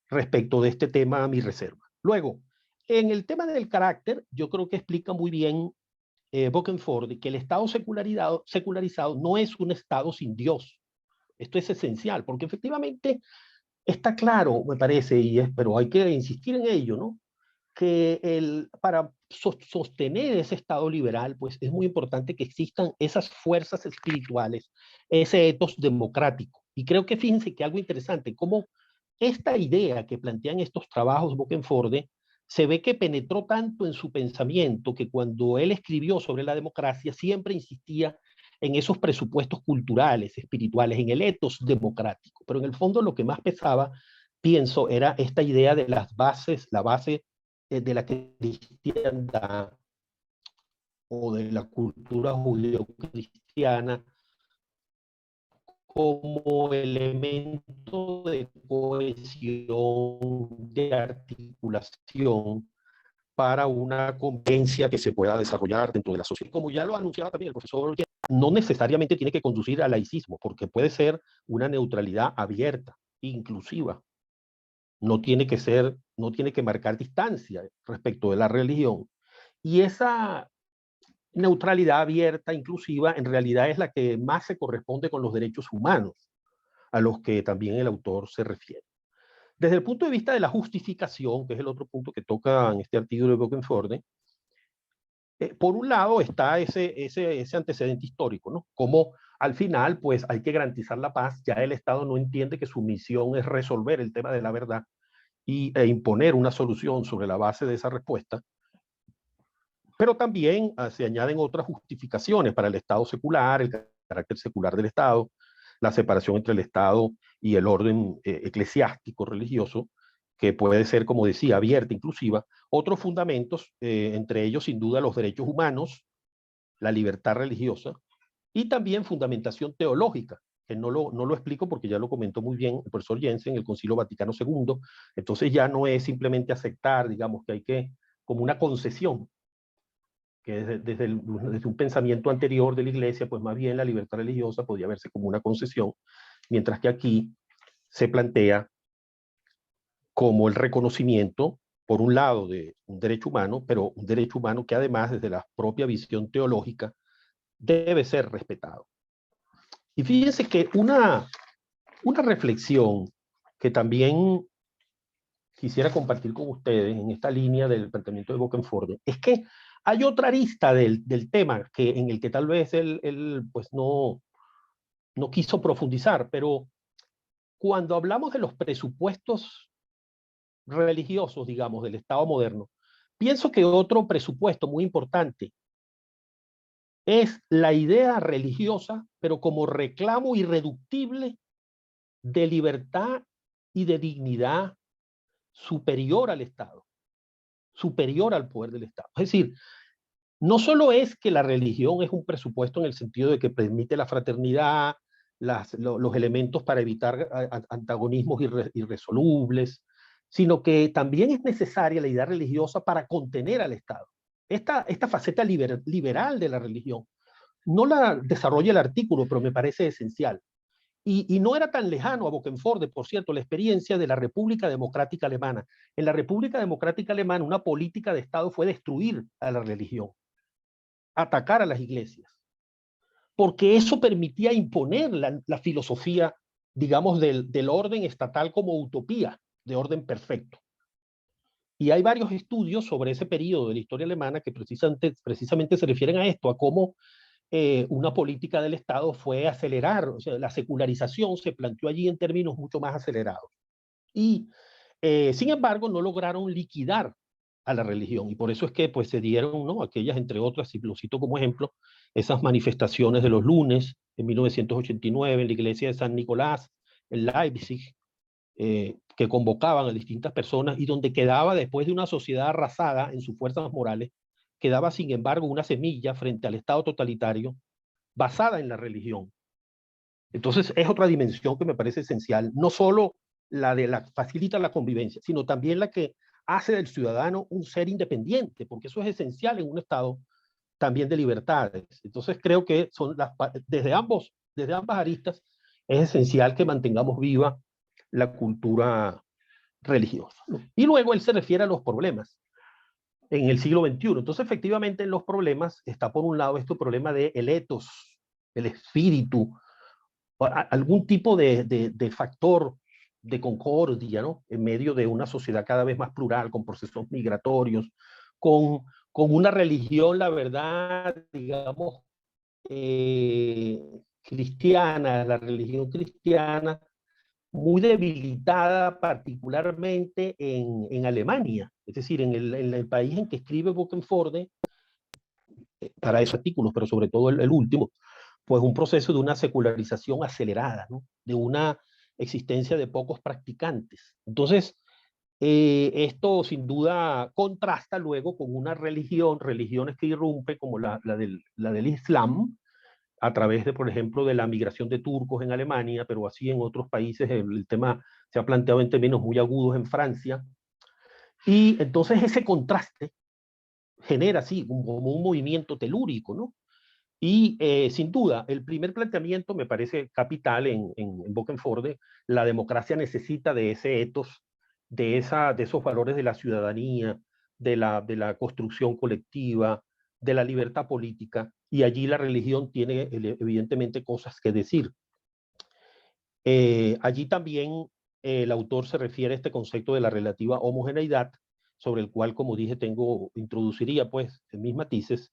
respecto de este tema mi reserva. Luego, en el tema del carácter, yo creo que explica muy bien Bokenford que el Estado secularizado no es un Estado sin Dios. Esto es esencial, porque efectivamente está claro, me parece, pero hay que insistir en ello, ¿no? Que para sostener ese Estado liberal, pues es muy importante que existan esas fuerzas espirituales, ese ethos democrático. Y creo que fíjense que algo interesante, como esta idea que plantean estos trabajos Bokenforde, se ve que penetró tanto en su pensamiento que cuando él escribió sobre la democracia siempre insistía en esos presupuestos culturales, espirituales, en el ethos democrático. Pero en el fondo lo que más pesaba, pienso, era esta idea de las bases, la base de la cristiandad o de la cultura judío-cristiana como elemento de cohesión, de articulación para una convivencia que se pueda desarrollar dentro de la sociedad. Como ya lo anunciaba también el profesor, no necesariamente tiene que conducir al laicismo, porque puede ser una neutralidad abierta, inclusiva. No tiene que marcar distancia respecto de la religión. Y esa neutralidad abierta, inclusiva, en realidad es la que más se corresponde con los derechos humanos, a los que también el autor se refiere. Desde el punto de vista de la justificación, que es el otro punto que toca en este artículo de Bokenforde, por un lado está ese antecedente histórico, ¿no? Como al final, pues hay que garantizar la paz, ya el Estado no entiende que su misión es resolver el tema de la verdad e imponer una solución sobre la base de esa respuesta, pero también se añaden otras justificaciones para el Estado secular, el carácter secular del Estado, la separación entre el Estado y el orden eclesiástico religioso, que puede ser, como decía, abierta, inclusiva. Otros fundamentos, entre ellos sin duda los derechos humanos, la libertad religiosa y también fundamentación teológica, que no lo explico porque ya lo comentó muy bien el profesor Jensen en el Concilio Vaticano II. Entonces ya no es simplemente aceptar, digamos, que hay que, como una concesión, que desde un pensamiento anterior de la Iglesia, pues más bien la libertad religiosa podía verse como una concesión, mientras que aquí se plantea como el reconocimiento, por un lado, de un derecho humano, pero un derecho humano que además, desde la propia visión teológica, debe ser respetado. Y fíjense que una reflexión que también quisiera compartir con ustedes en esta línea del planteamiento de Bokenforde es que hay otra arista del tema en el que tal vez él pues no quiso profundizar, pero cuando hablamos de los presupuestos religiosos, digamos, del Estado moderno, pienso que otro presupuesto muy importante es la idea religiosa, pero como reclamo irreductible de libertad y de dignidad superior al Estado, superior al poder del Estado. Es decir, no solo es que la religión es un presupuesto en el sentido de que permite la fraternidad, los elementos para evitar antagonismos irresolubles, sino que también es necesaria la idea religiosa para contener al Estado. Esta faceta liberal de la religión no la desarrolla el artículo, pero me parece esencial. Y no era tan lejano a Bokenforde, por cierto, la experiencia de la República Democrática Alemana. En la República Democrática Alemana, una política de Estado fue destruir a la religión, atacar a las iglesias, porque eso permitía imponer la filosofía, digamos, del orden estatal como utopía, de orden perfecto. Y hay varios estudios sobre ese periodo de la historia alemana que precisamente se refieren a esto, a cómo una política del Estado fue acelerar, o sea, la secularización se planteó allí en términos mucho más acelerados. Y, sin embargo, no lograron liquidar a la religión, y por eso es que pues, se dieron, ¿no?, aquellas, entre otras, y lo cito como ejemplo, esas manifestaciones de los lunes, en 1989, en la iglesia de San Nicolás, en Leipzig, que convocaban a distintas personas, y donde quedaba, después de una sociedad arrasada en sus fuerzas morales, quedaba, sin embargo, una semilla frente al Estado totalitario basada en la religión, Entonces es otra dimensión que me parece esencial, no solo la de la facilita la convivencia, sino también la que hace del ciudadano un ser independiente, porque eso es esencial en un Estado también de libertades. Entonces creo que son desde ambas aristas es esencial que mantengamos viva la cultura religiosa, ¿no? Y luego él se refiere a los problemas en el siglo XXI. Entonces, efectivamente, en los problemas está por un lado este problema del ethos, el espíritu, algún tipo de factor de concordia, ¿no? En medio de una sociedad cada vez más plural, con procesos migratorios, con una religión, la verdad, digamos, cristiana, la religión cristiana, muy debilitada particularmente en Alemania, es decir, en el país en que escribe Bokenforde, para esos artículos, pero sobre todo el último, pues un proceso de una secularización acelerada, ¿no? De una existencia de pocos practicantes. Entonces, esto sin duda contrasta luego con una religiones que irrumpe como la del Islam, a través de, por ejemplo, de la migración de turcos en Alemania, pero así en otros países el tema se ha planteado en términos muy agudos en Francia. Y entonces ese contraste genera, sí, como un movimiento telúrico, ¿no? Y sin duda, el primer planteamiento me parece capital en Bokenforde. La democracia necesita de ese ethos, de esos valores de la ciudadanía, de la construcción colectiva, de la libertad política, y allí la religión tiene evidentemente cosas que decir. Allí también el autor se refiere a este concepto de la relativa homogeneidad, sobre el cual, como dije, introduciría pues mis matices,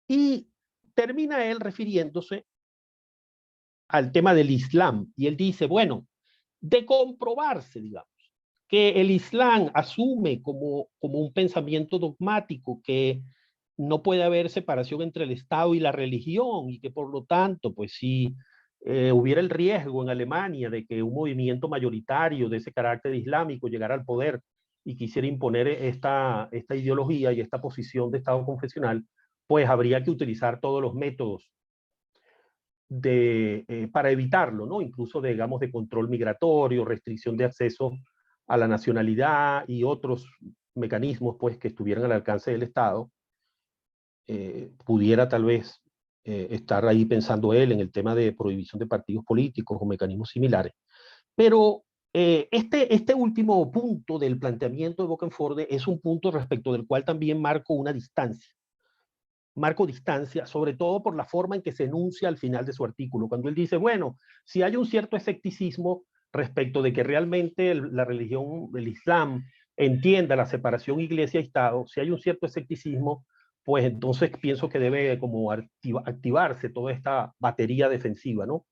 y termina él refiriéndose al tema del Islam, y él dice, bueno, de comprobarse, digamos, que el Islam asume como un pensamiento dogmático, que no puede haber separación entre el Estado y la religión, y que por lo tanto, pues si hubiera el riesgo en Alemania de que un movimiento mayoritario de ese carácter islámico llegara al poder y quisiera imponer esta ideología y esta posición de Estado confesional, pues habría que utilizar todos los métodos para evitarlo, ¿no? Incluso, digamos, de control migratorio, restricción de acceso a la nacionalidad y otros mecanismos pues, que estuvieran al alcance del Estado. Pudiera tal vez estar ahí pensando él en el tema de prohibición de partidos políticos o mecanismos similares. Pero este último punto del planteamiento de Bokenforde es un punto respecto del cual también marco distancia, sobre todo por la forma en que se enuncia al final de su artículo, cuando él dice, bueno, si hay un cierto escepticismo respecto de que realmente la religión, el Islam, entienda la separación iglesia-estado, si hay un cierto escepticismo, pues entonces pienso que debe como activarse toda esta batería defensiva, ¿no?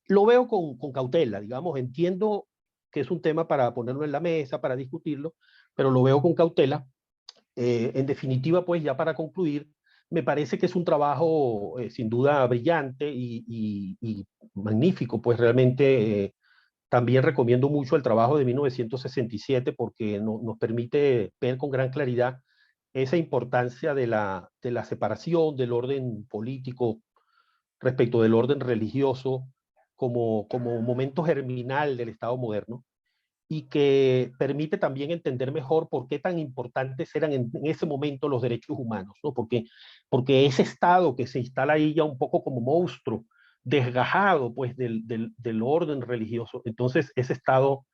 Lo veo con cautela, digamos, entiendo que es un tema para ponerlo en la mesa, para discutirlo, pero lo veo con cautela. En definitiva, pues ya para concluir, me parece que es un trabajo sin duda brillante y magnífico, pues realmente también recomiendo mucho el trabajo de 1967 porque nos permite ver con gran claridad esa importancia de la separación del orden político respecto del orden religioso como momento germinal del Estado moderno, y que permite también entender mejor por qué tan importantes eran en ese momento los derechos humanos, ¿no? Porque ese Estado que se instala ahí ya un poco como monstruo, desgajado pues del orden religioso, entonces ese Estado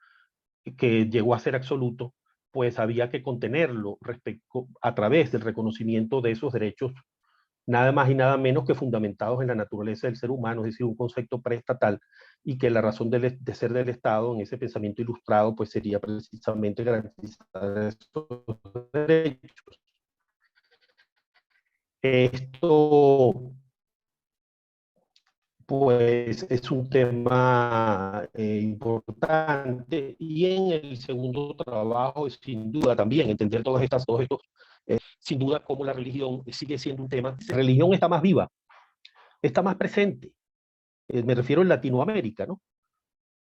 que llegó a ser absoluto, pues había que contenerlo a través del reconocimiento de esos derechos, nada más y nada menos que fundamentados en la naturaleza del ser humano, es decir, un concepto preestatal, y que la razón de ser del Estado en ese pensamiento ilustrado pues sería precisamente garantizar estos derechos. Esto pues es un tema importante, y en el segundo trabajo es sin duda también entender todos estos, sin duda como la religión sigue siendo un tema. La religión está más viva, está más presente, me refiero en Latinoamérica, ¿no?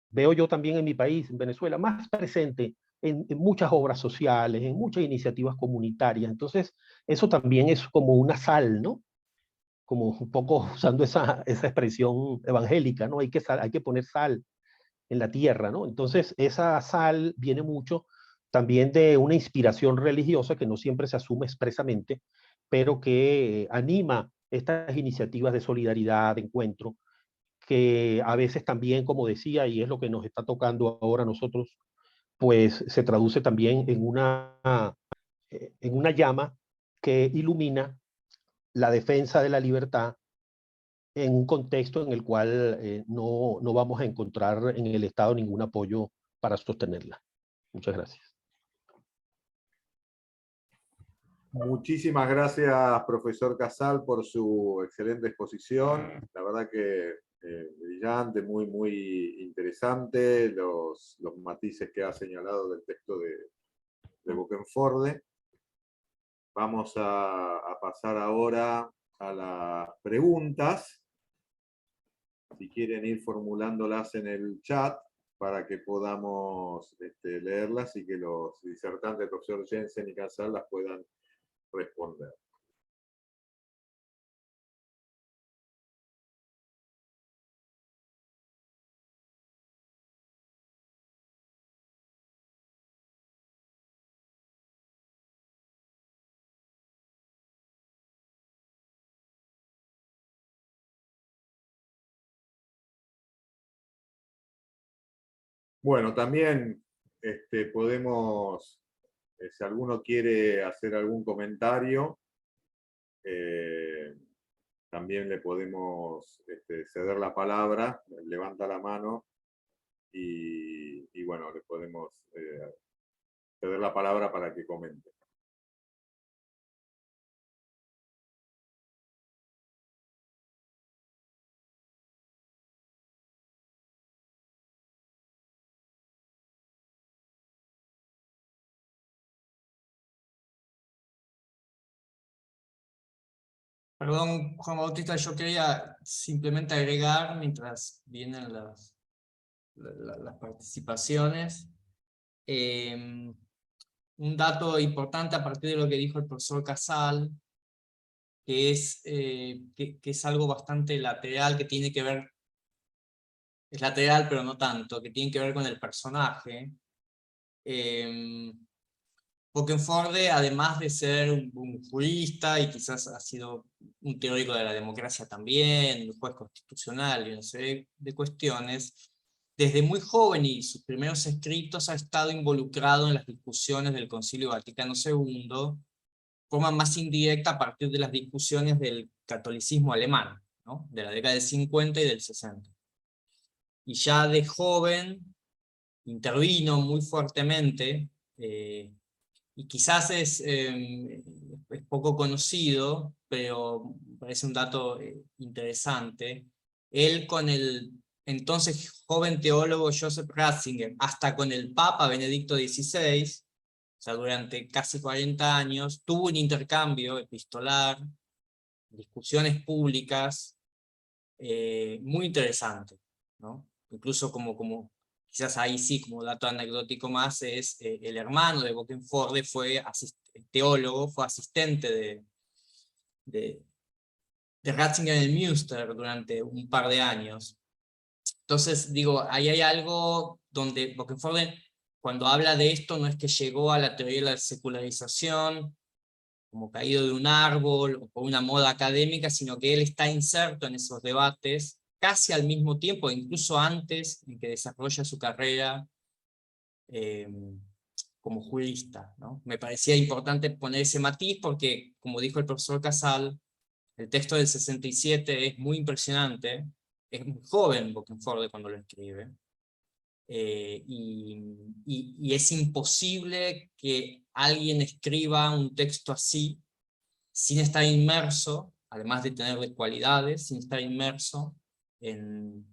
Veo yo también en mi país, en Venezuela, más presente en muchas obras sociales, en muchas iniciativas comunitarias. Entonces, eso también es como una sal, ¿no? como un poco usando esa expresión evangélica, ¿no? Hay que poner sal en la tierra, ¿no? Entonces, esa sal viene mucho también de una inspiración religiosa que no siempre se asume expresamente, pero que anima estas iniciativas de solidaridad, de encuentro, que a veces también, como decía, y es lo que nos está tocando ahora a nosotros, pues se traduce también en una llama que ilumina la defensa de la libertad en un contexto en el cual no vamos a encontrar en el Estado ningún apoyo para sostenerla. Muchas gracias.
Muchísimas gracias, profesor Casal, por su excelente exposición. La verdad que brillante, muy interesante los matices que ha señalado del texto de Bokenforde. Vamos a pasar ahora a las preguntas. Si quieren ir formulándolas en el chat para que podamos leerlas y que los disertantes, el profesor Jensen y Casal, las puedan responder. Bueno, también podemos, si alguno quiere hacer algún comentario, también le podemos ceder la palabra, levanta la mano y bueno, le podemos ceder la palabra para que comente.
Perdón, Juan Bautista, yo quería simplemente agregar, mientras vienen las participaciones, un dato importante a partir de lo que dijo el profesor Casal, que es algo bastante lateral, que tiene que ver, es lateral pero no tanto, que tiene que ver con el personaje. Bokenforde, además de ser un jurista y quizás ha sido un teórico de la democracia también, un juez constitucional y una serie de cuestiones, desde muy joven y sus primeros escritos ha estado involucrado en las discusiones del Concilio Vaticano II, de forma más indirecta a partir de las discusiones del catolicismo alemán, ¿no? De la década del 50 y del 60. Y ya de joven intervino muy fuertemente, y quizás es poco conocido, pero me parece un dato interesante. Él con el entonces joven teólogo Joseph Ratzinger, hasta con el Papa Benedicto XVI, o sea, durante casi 40 años, tuvo un intercambio epistolar, discusiones públicas, muy interesante, ¿no? Incluso como quizás ahí sí, como dato anecdótico más, es el hermano de Bokenforde fue teólogo, fue asistente de Ratzinger en el Münster durante un par de años. Entonces, digo, ahí hay algo donde Bokenforde, cuando habla de esto, no es que llegó a la teoría de la secularización como caído de un árbol o por una moda académica, sino que él está inserto en esos debates casi al mismo tiempo, incluso antes de que desarrolla su carrera como jurista, ¿no? Me parecía importante poner ese matiz porque, como dijo el profesor Casal, el texto del 67 es muy impresionante, es muy joven Bokenforde cuando lo escribe, y es imposible que alguien escriba un texto así sin estar inmerso, además de tener cualidades, sin estar inmerso en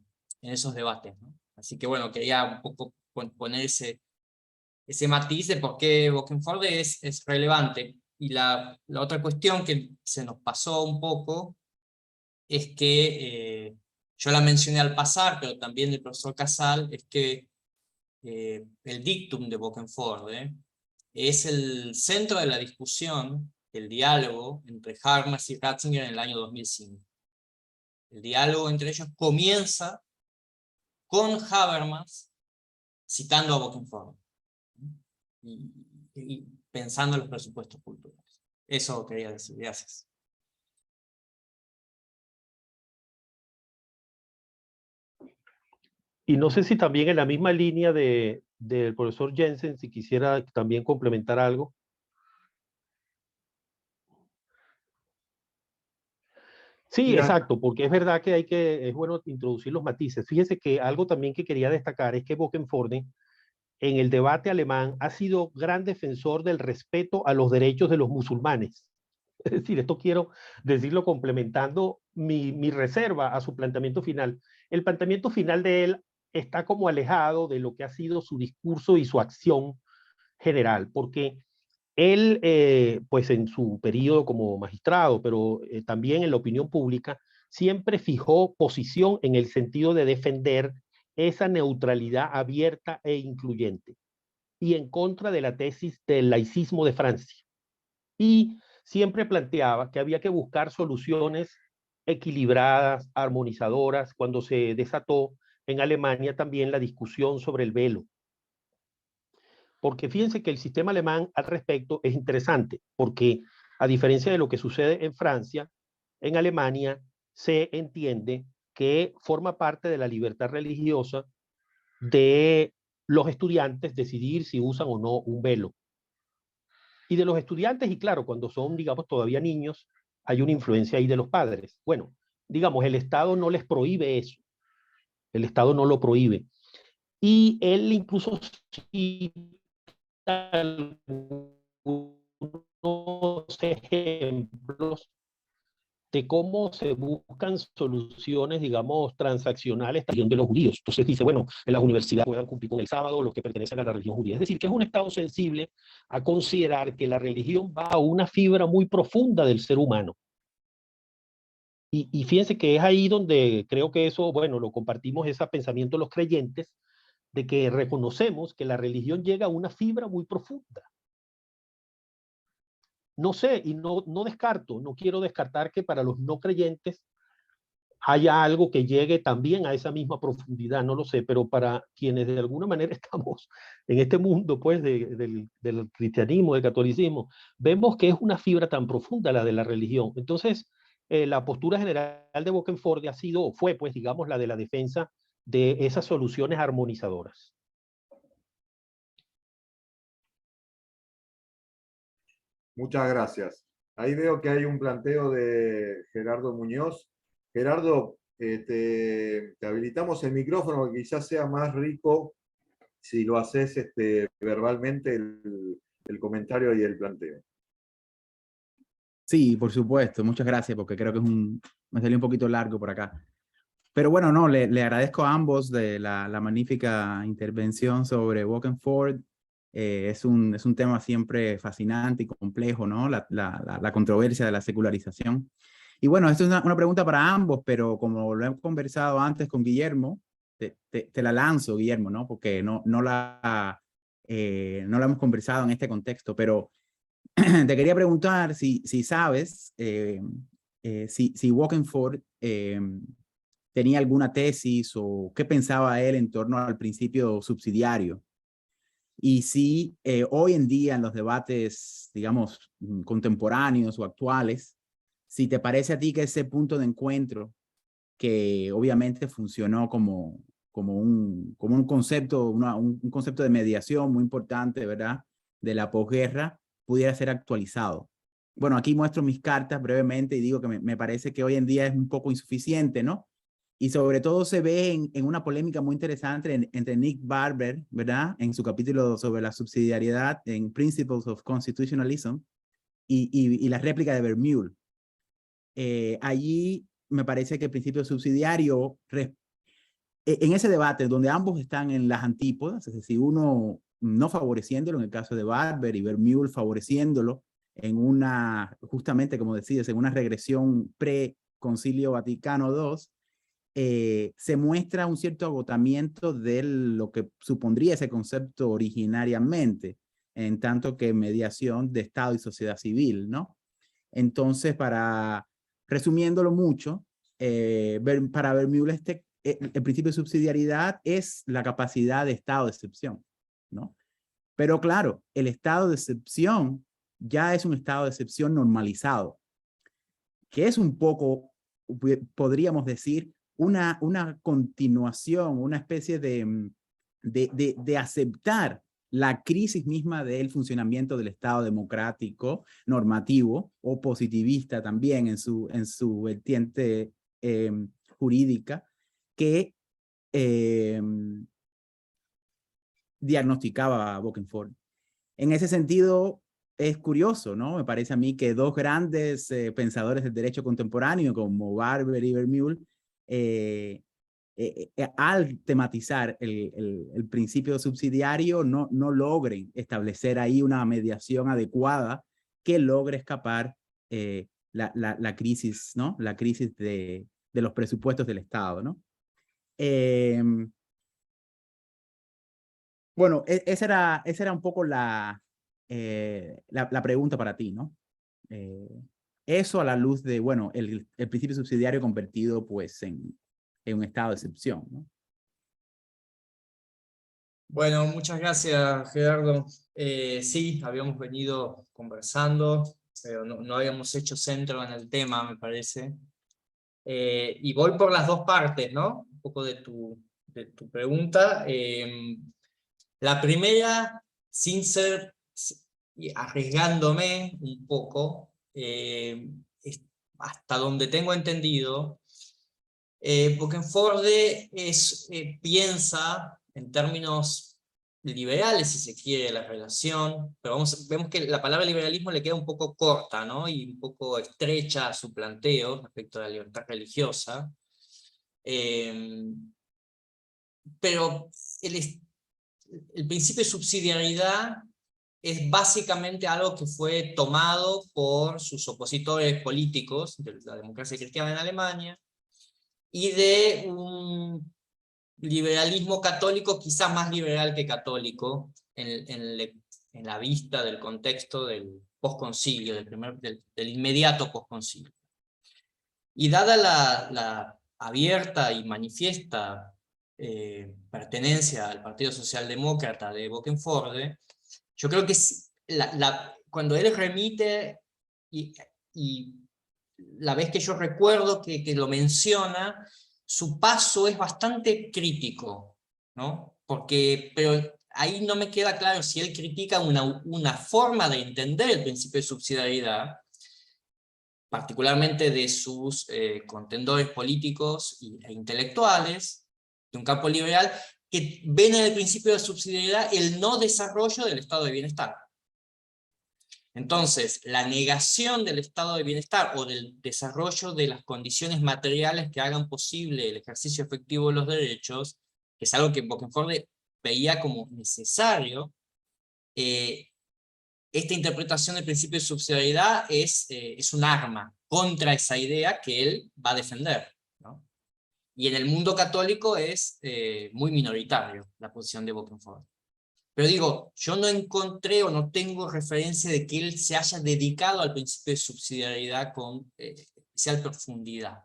esos debates, ¿no? Así que bueno, quería un poco poner ese matiz de por qué Bokenforde es relevante. Y la otra cuestión que se nos pasó un poco es que, yo la mencioné al pasar, pero también el profesor Casal, es que el dictum de Bokenforde es el centro de la discusión el diálogo entre Habermas y Ratzinger en el año 2005. El diálogo entre ellos comienza con Habermas citando a Bokenford y pensando en los presupuestos culturales. Eso quería decir. Gracias.
Y no sé si también en la misma línea del profesor Jensen, si quisiera también complementar algo. Sí,
Mira,
exacto, porque es verdad que es bueno introducir los matices. Fíjese que algo también que quería destacar es que Bokenforde en el debate alemán ha sido gran defensor del respeto a los derechos de los musulmanes. Es decir, esto quiero decirlo complementando mi reserva a su planteamiento final. El planteamiento final de él está como alejado de lo que ha sido su discurso y su acción general, porque él, pues en su periodo como magistrado, pero también en la opinión pública, siempre fijó posición en el sentido de defender esa neutralidad abierta e incluyente y en contra de la tesis del laicismo de Francia. Y siempre planteaba que había que buscar soluciones equilibradas, armonizadoras, cuando se desató en Alemania también la discusión sobre el velo. Porque fíjense que el sistema alemán al respecto es interesante, porque a diferencia de lo que sucede en Francia, en Alemania se entiende que forma parte de la libertad religiosa de los estudiantes decidir si usan o no un velo. Y de los estudiantes, y claro, cuando son, digamos, todavía niños, hay una influencia ahí de los padres. Bueno, digamos, el Estado no les prohíbe eso. El Estado no lo prohíbe. Y él incluso cita algunos ejemplos de cómo se buscan soluciones, digamos, transaccionales también de los judíos. Entonces dice, bueno, en las universidades puedan cumplir con el sábado los que pertenecen a la religión judía. Es decir, que es un Estado sensible a considerar que la religión va a una fibra muy profunda del ser humano. Y fíjense que es ahí donde creo que eso, bueno, lo compartimos, ese pensamiento los creyentes, de que reconocemos que la religión llega a una fibra muy profunda. No sé, y no descarto, no quiero descartar que para los no creyentes haya algo que llegue también a esa misma profundidad, no lo sé, pero para quienes de alguna manera estamos en este mundo pues del cristianismo, del catolicismo, vemos que es una fibra tan profunda la de la religión. Entonces, la postura general de Bokenforde fue pues digamos la de la defensa de esas soluciones armonizadoras.
muchas gracias. Ahí veo que hay un planteo de Gerardo Muñoz. Gerardo, te habilitamos el micrófono, que quizás sea más rico si lo haces verbalmente el comentario y el planteo.
Sí, por supuesto. Muchas gracias, porque creo que me salió un poquito largo por acá. Pero bueno, no, le agradezco a ambos de la magnífica intervención sobre Bokenforde. Es un tema siempre fascinante y complejo, ¿no? La controversia de la secularización. Y bueno, esto es una pregunta para ambos, pero como lo hemos conversado antes con Guillermo, te la lanzo, Guillermo, ¿no? Porque no la hemos conversado en este contexto, pero te quería preguntar si sabes si Bokenforde tenía alguna tesis o qué pensaba él en torno al principio subsidiario. Y si hoy en día en los debates, digamos, contemporáneos o actuales, si te parece a ti que ese punto de encuentro, que obviamente funcionó como un concepto, un concepto de mediación muy importante, ¿verdad?, de la posguerra, pudiera ser actualizado. Bueno, aquí muestro mis cartas brevemente y digo que me parece que hoy en día es un poco insuficiente, ¿no? Y sobre todo se ve en una polémica muy interesante entre Nick Barber, ¿verdad?, en su capítulo sobre la subsidiariedad en Principles of Constitutionalism y la réplica de Vermeulen. Allí me parece que el principio subsidiario, en ese debate donde ambos están en las antípodas, es decir, uno no favoreciéndolo en el caso de Barber y Vermeulen favoreciéndolo en justamente como decías, en una regresión pre-Concilio Vaticano II, se muestra un cierto agotamiento de lo que supondría ese concepto originariamente, en tanto que mediación de Estado y sociedad civil, ¿no? Entonces, resumiéndolo mucho, para Vermeulen el principio de subsidiariedad es la capacidad de estado de excepción, ¿no? Pero claro, el estado de excepción ya es un estado de excepción normalizado, que es un poco, podríamos decir, una continuación, una especie de aceptar la crisis misma del funcionamiento del Estado democrático, normativo o positivista también en su vertiente jurídica, que diagnosticaba Bokenford. En ese sentido, es curioso, ¿no? Me parece a mí que dos grandes pensadores del derecho contemporáneo, como Barber y Vermeulen, al tematizar el principio subsidiario, no logren establecer ahí una mediación adecuada que logre escapar la crisis, ¿no? La crisis de los presupuestos del Estado, ¿no? Bueno, esa era un poco la pregunta para ti, ¿no? Eso a la luz de, bueno, el principio subsidiario convertido pues en un estado de excepción, ¿no?
Bueno, muchas gracias, Gerardo. Sí, habíamos venido conversando, pero no habíamos hecho centro en el tema, me parece. Y voy por las dos partes, ¿no? Un poco de tu pregunta. La primera, sin ser, arriesgándome un poco, hasta donde tengo entendido, Bokenforde piensa en términos liberales, si se quiere, la relación, pero vemos que la palabra liberalismo le queda un poco corta, ¿no? Y un poco estrecha a su planteo respecto a la libertad religiosa. Pero el principio de subsidiariedad es básicamente algo que fue tomado por sus opositores políticos de la democracia cristiana en Alemania, y de un liberalismo católico, quizá más liberal que católico, en la vista del contexto del posconcilio, del inmediato posconcilio. Y dada la abierta y manifiesta pertenencia al Partido Socialdemócrata de Bokenforde, yo creo que cuando él remite, y la vez que yo recuerdo que lo menciona, su paso es bastante crítico, ¿no? Pero ahí no me queda claro si él critica una forma de entender el principio de subsidiariedad, particularmente de sus contendores políticos e intelectuales, de un campo liberal, que ven en el principio de subsidiariedad el no desarrollo del estado de bienestar. Entonces, la negación del estado de bienestar o del desarrollo de las condiciones materiales que hagan posible el ejercicio efectivo de los derechos, que es algo que Bokenforde veía como necesario, esta interpretación del principio de subsidiariedad es un arma contra esa idea que él va a defender, ¿no? Y en el mundo católico es muy minoritario la posición de Bokenforde. Pero digo, yo no encontré o no tengo referencia de que él se haya dedicado al principio de subsidiariedad con especial profundidad.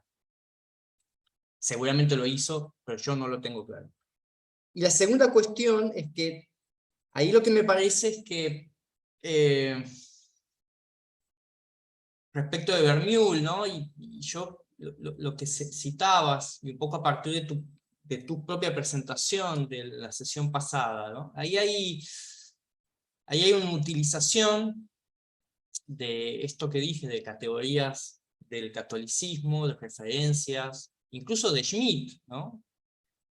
Seguramente lo hizo, pero yo no lo tengo claro. Y la segunda cuestión es que ahí lo que me parece es que respecto de Vermeulen, ¿no? Y yo lo que citabas, y un poco a partir de tu propia presentación de la sesión pasada, ¿no? Ahí hay una utilización de esto que dije, de categorías del catolicismo, de referencias, incluso de Schmitt, ¿no?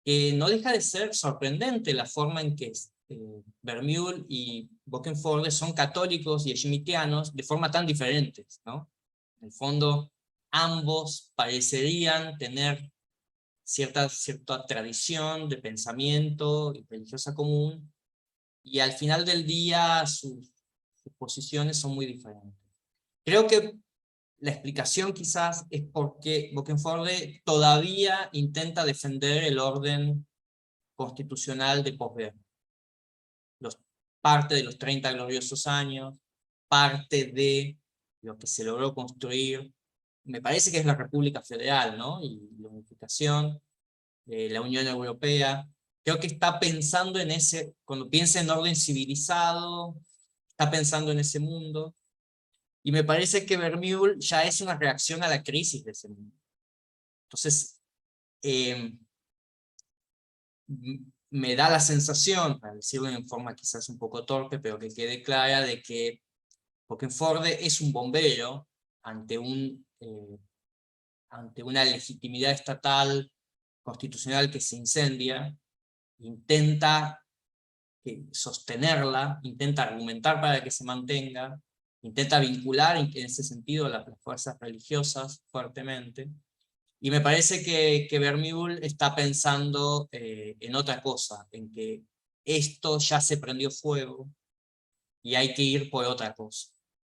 Que no deja de ser sorprendente la forma en que Vermeulen y Bokenforde son católicos y schmittianos de forma tan diferentes, ¿no? En el fondo, ambos parecerían tener cierta tradición de pensamiento y religiosa común, y al final del día sus posiciones son muy diferentes. Creo que la explicación quizás es porque Bokenforde todavía intenta defender el orden constitucional de posguerra. Parte de los 30 gloriosos años, parte de lo que se logró construir, me parece que es la República Federal, ¿no? Y la unificación, la Unión Europea. Creo que está pensando en ese, cuando piensa en orden civilizado, está pensando en ese mundo. Y me parece que Vermeule ya es una reacción a la crisis de ese mundo. Entonces, me da la sensación, para decirlo en forma quizás un poco torpe, pero que quede clara, de que Bokenforde es un bombero ante una legitimidad estatal constitucional que se incendia, intenta sostenerla, intenta argumentar para que se mantenga, intenta vincular en ese sentido las fuerzas religiosas fuertemente, y me parece que Vermeule está pensando en otra cosa, en que esto ya se prendió fuego y hay que ir por otra cosa,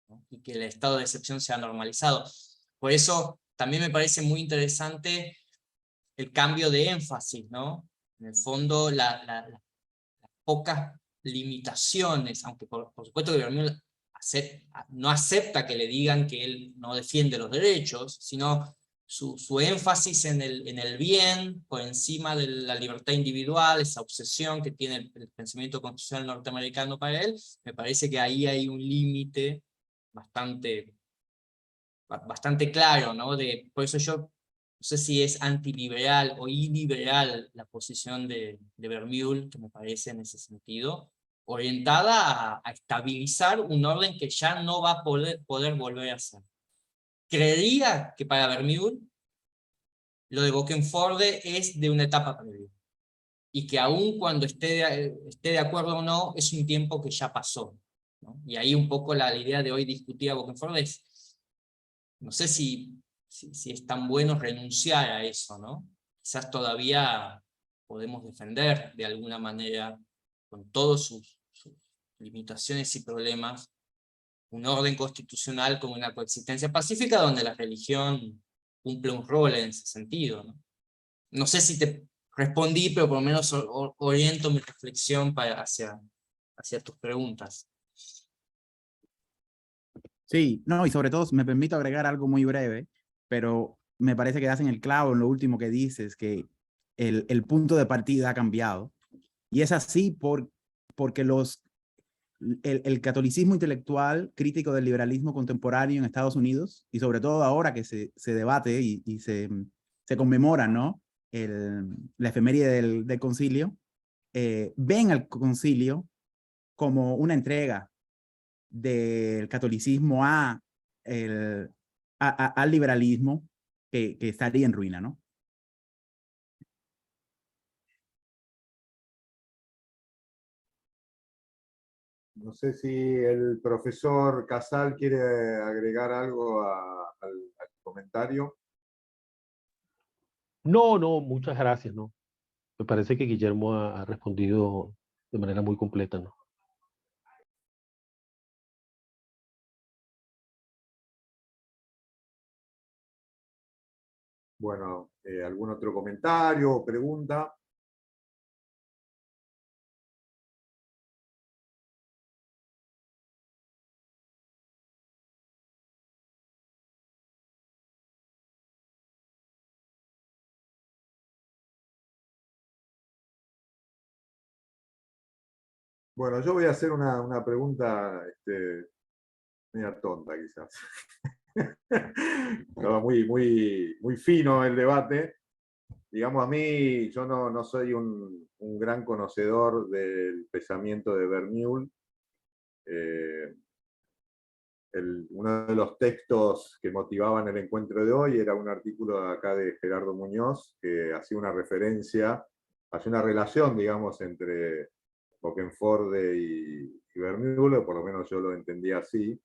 ¿no? Y que el estado de excepción se ha normalizado. Por eso también me parece muy interesante el cambio de énfasis, ¿no? En el fondo, las pocas limitaciones, aunque por supuesto que Vermeule no acepta que le digan que él no defiende los derechos, sino su énfasis en el bien por encima de la libertad individual, esa obsesión que tiene el pensamiento constitucional norteamericano para él, me parece que ahí hay un límite bastante claro, ¿no? Por eso yo no sé si es antiliberal o iliberal la posición de Vermeule, que me parece en ese sentido, orientada a estabilizar un orden que ya no va a poder volver a ser. Creería que para Vermeule lo de Bokenforde es de una etapa previa, y que aun cuando esté de acuerdo o no, es un tiempo que ya pasó, ¿no? Y ahí un poco la idea de hoy discutir a Bokenforde es, no sé si es tan bueno renunciar a eso, ¿no? Quizás todavía podemos defender de alguna manera, con todos sus limitaciones y problemas, un orden constitucional como una coexistencia pacífica donde la religión cumple un rol en ese sentido, ¿no? No sé si te respondí, pero por lo menos oriento mi reflexión hacia tus preguntas.
Sí, no, y sobre todo me permito agregar algo muy breve, pero me parece que das en el clavo en lo último que dices, que el punto de partida ha cambiado. Y es así porque el catolicismo intelectual crítico del liberalismo contemporáneo en Estados Unidos, y sobre todo ahora que se debate y se conmemora, ¿no? La efeméride del concilio, ven al concilio como una entrega del catolicismo al liberalismo que estaría en ruina, ¿no?
No sé si el profesor Casal quiere agregar algo al comentario.
No, no, muchas gracias, ¿no? Me parece que Guillermo ha respondido de manera muy completa, ¿no?
Bueno, ¿algún otro comentario o pregunta? Bueno, yo voy a hacer una pregunta media tonta quizás. No, muy fino el debate. Digamos, a mí, yo no soy un gran conocedor del pensamiento de Vermeule. Uno de los textos que motivaban el encuentro de hoy era un artículo acá de Gerardo Muñoz, que hacía una referencia, hacía una relación, digamos, entre Bokenforde y Vermeule, por lo menos yo lo entendía así.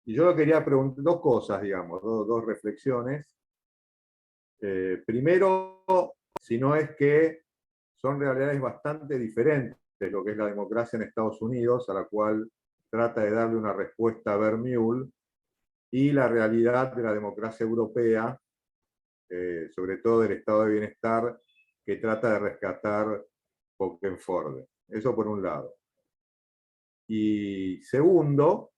Y yo lo quería preguntar, dos cosas, digamos, dos reflexiones. Primero, si no es que son realidades bastante diferentes de lo que es la democracia en Estados Unidos, a la cual trata de darle una respuesta a Vermeule, y la realidad de la democracia europea, sobre todo del estado de bienestar, que trata de rescatar Bokenforde. Eso por un lado. Y segundo,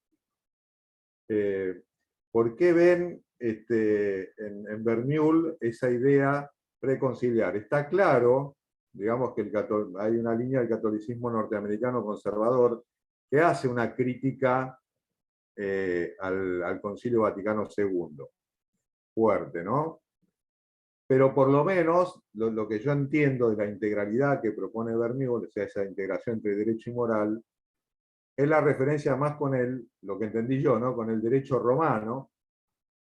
¿Por qué ven en Vermeule esa idea preconciliar? Está claro, digamos que hay una línea del catolicismo norteamericano conservador que hace una crítica al Concilio Vaticano II, fuerte, ¿no? Pero por lo menos lo que yo entiendo de la integralidad que propone Vermeule, o sea, esa integración entre derecho y moral, es la referencia más con lo que entendí yo, ¿no? Con el derecho romano,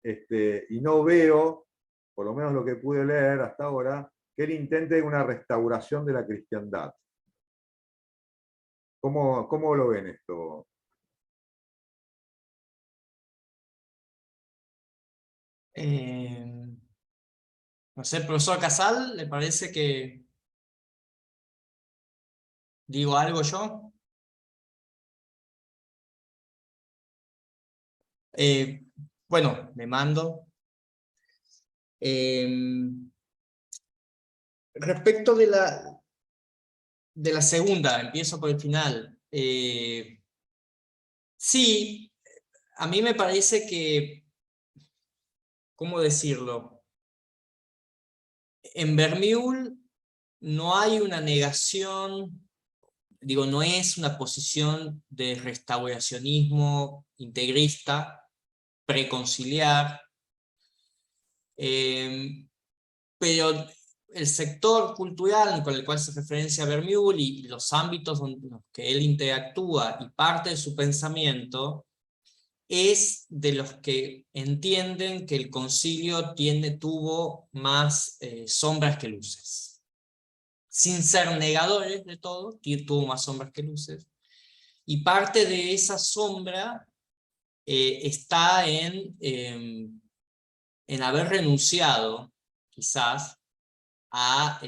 y no veo, por lo menos lo que pude leer hasta ahora, que él intente una restauración de la cristiandad. ¿Cómo lo ven esto?
No sé, profesor Casal, ¿le parece que digo algo yo? Bueno, me mando. Respecto de la segunda, empiezo por el final. Sí, a mí me parece que, ¿cómo decirlo? En Vermeule no hay una negación, digo, no es una posición de restauracionismo integrista, preconciliar, pero el sector cultural con el cual se referencia Vermeule y los ámbitos en los que él interactúa y parte de su pensamiento es de los que entienden que el concilio tuvo más sombras que luces. Sin ser negadores de todo, tuvo más sombras que luces. Y parte de esa sombra está en haber renunciado, quizás, a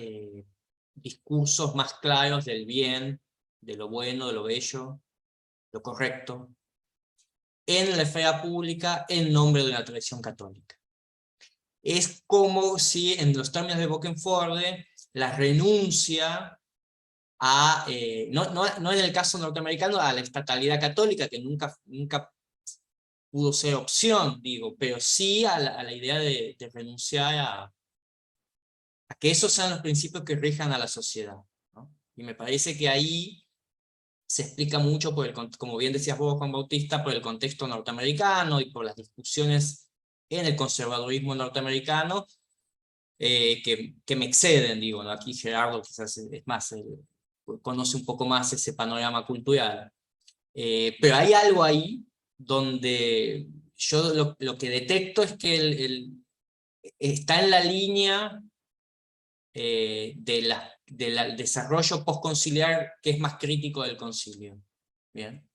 discursos más claros del bien, de lo bueno, de lo bello, lo correcto, en la esfera pública en nombre de una tradición católica. Es como si, en los términos de Bokenforde, la renuncia a, no en el caso norteamericano, a la estatalidad católica, que nunca pudo ser opción, digo, pero sí a la idea de renunciar a que esos sean los principios que rijan a la sociedad, ¿no? Y me parece que ahí se explica mucho, como bien decías vos, Juan Bautista, por el contexto norteamericano y por las discusiones en el conservadurismo norteamericano, que me exceden, digo, ¿no? Aquí Gerardo quizás es más, conoce un poco más ese panorama cultural. Pero hay algo ahí donde yo lo que detecto es que está en la línea del desarrollo postconciliar que es más crítico del concilio. ¿Bien?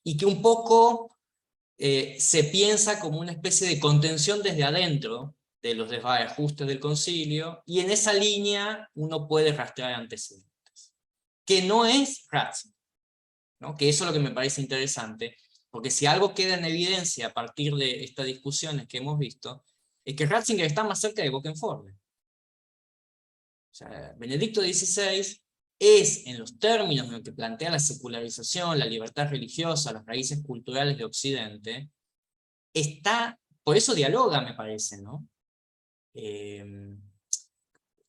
Y que un poco se piensa como una especie de contención desde adentro de los desajustes del concilio, y en esa línea uno puede rastrear antecedentes. Que no es Ratzinger, ¿no? Que eso es lo que me parece interesante, porque si algo queda en evidencia a partir de estas discusiones que hemos visto, es que Ratzinger está más cerca de Bokenforde. O sea, Benedicto XVI es, en los términos en los que plantea la secularización, la libertad religiosa, las raíces culturales de Occidente, por eso dialoga, me parece, ¿no?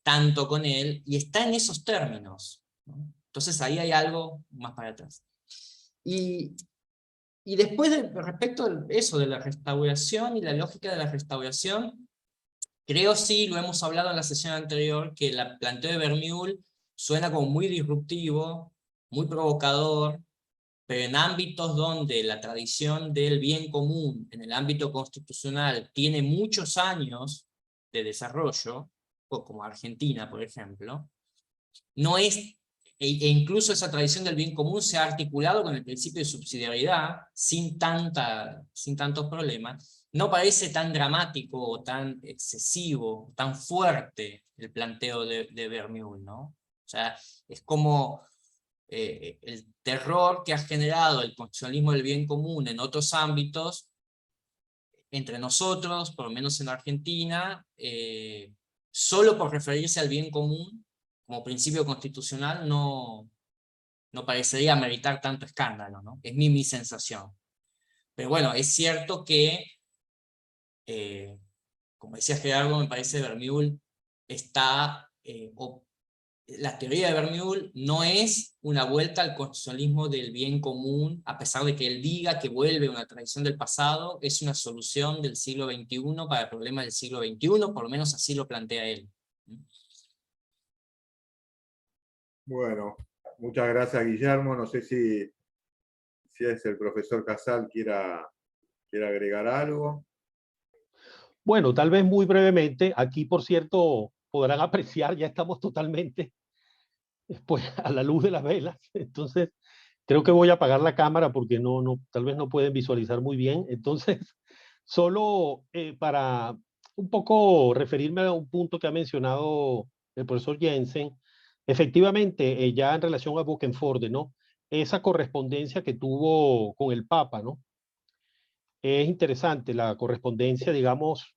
Tanto con él, y está en esos términos, ¿no? Entonces ahí hay algo más para atrás. Y después, respecto a eso de la restauración y la lógica de la restauración, creo sí, lo hemos hablado en la sesión anterior, que el planteo de Vermeule suena como muy disruptivo, muy provocador, pero en ámbitos donde la tradición del bien común, en el ámbito constitucional, tiene muchos años de desarrollo, como Argentina, por ejemplo, no es, incluso esa tradición del bien común se ha articulado con el principio de subsidiariedad, sin tantos problemas. No parece tan dramático o tan excesivo, tan fuerte el planteo de Vermeule, ¿no? O sea, es como el terror que ha generado el constitucionalismo del bien común en otros ámbitos, entre nosotros, por lo menos en Argentina, solo por referirse al bien común como principio constitucional no parecería meritar tanto escándalo, ¿no? Es mi sensación. Pero bueno, es cierto que como decía Gerardo, me parece Vermeulen está, la teoría de Vermeulen no es una vuelta al constitucionalismo del bien común, a pesar de que él diga que vuelve a una tradición del pasado, es una solución del siglo XXI para el problema del siglo XXI, por lo menos así lo plantea él.
Bueno, muchas gracias, Guillermo. No sé si es el profesor Casal quiera agregar algo.
Bueno, tal vez muy brevemente, aquí por cierto podrán apreciar, ya estamos totalmente pues, a la luz de las velas, entonces creo que voy a apagar la cámara porque tal vez no pueden visualizar muy bien, entonces solo para un poco referirme a un punto que ha mencionado el profesor Jensen, efectivamente ya en relación a Bokenforde, ¿no? Esa correspondencia que tuvo con el Papa, ¿no? Es interesante la correspondencia, digamos,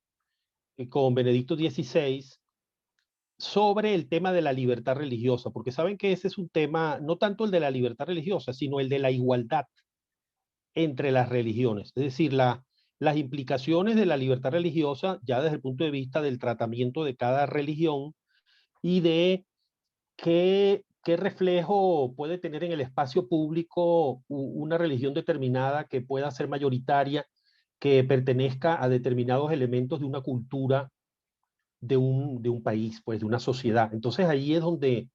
con Benedicto XVI sobre el tema de la libertad religiosa, porque saben que ese es un tema, no tanto el de la libertad religiosa, sino el de la igualdad entre las religiones. Es decir, las implicaciones de la libertad religiosa ya desde el punto de vista del tratamiento de cada religión y de qué reflejo puede tener en el espacio público una religión determinada que pueda ser mayoritaria, que pertenezca a determinados elementos de una cultura de un país, pues de una sociedad. Entonces ahí es donde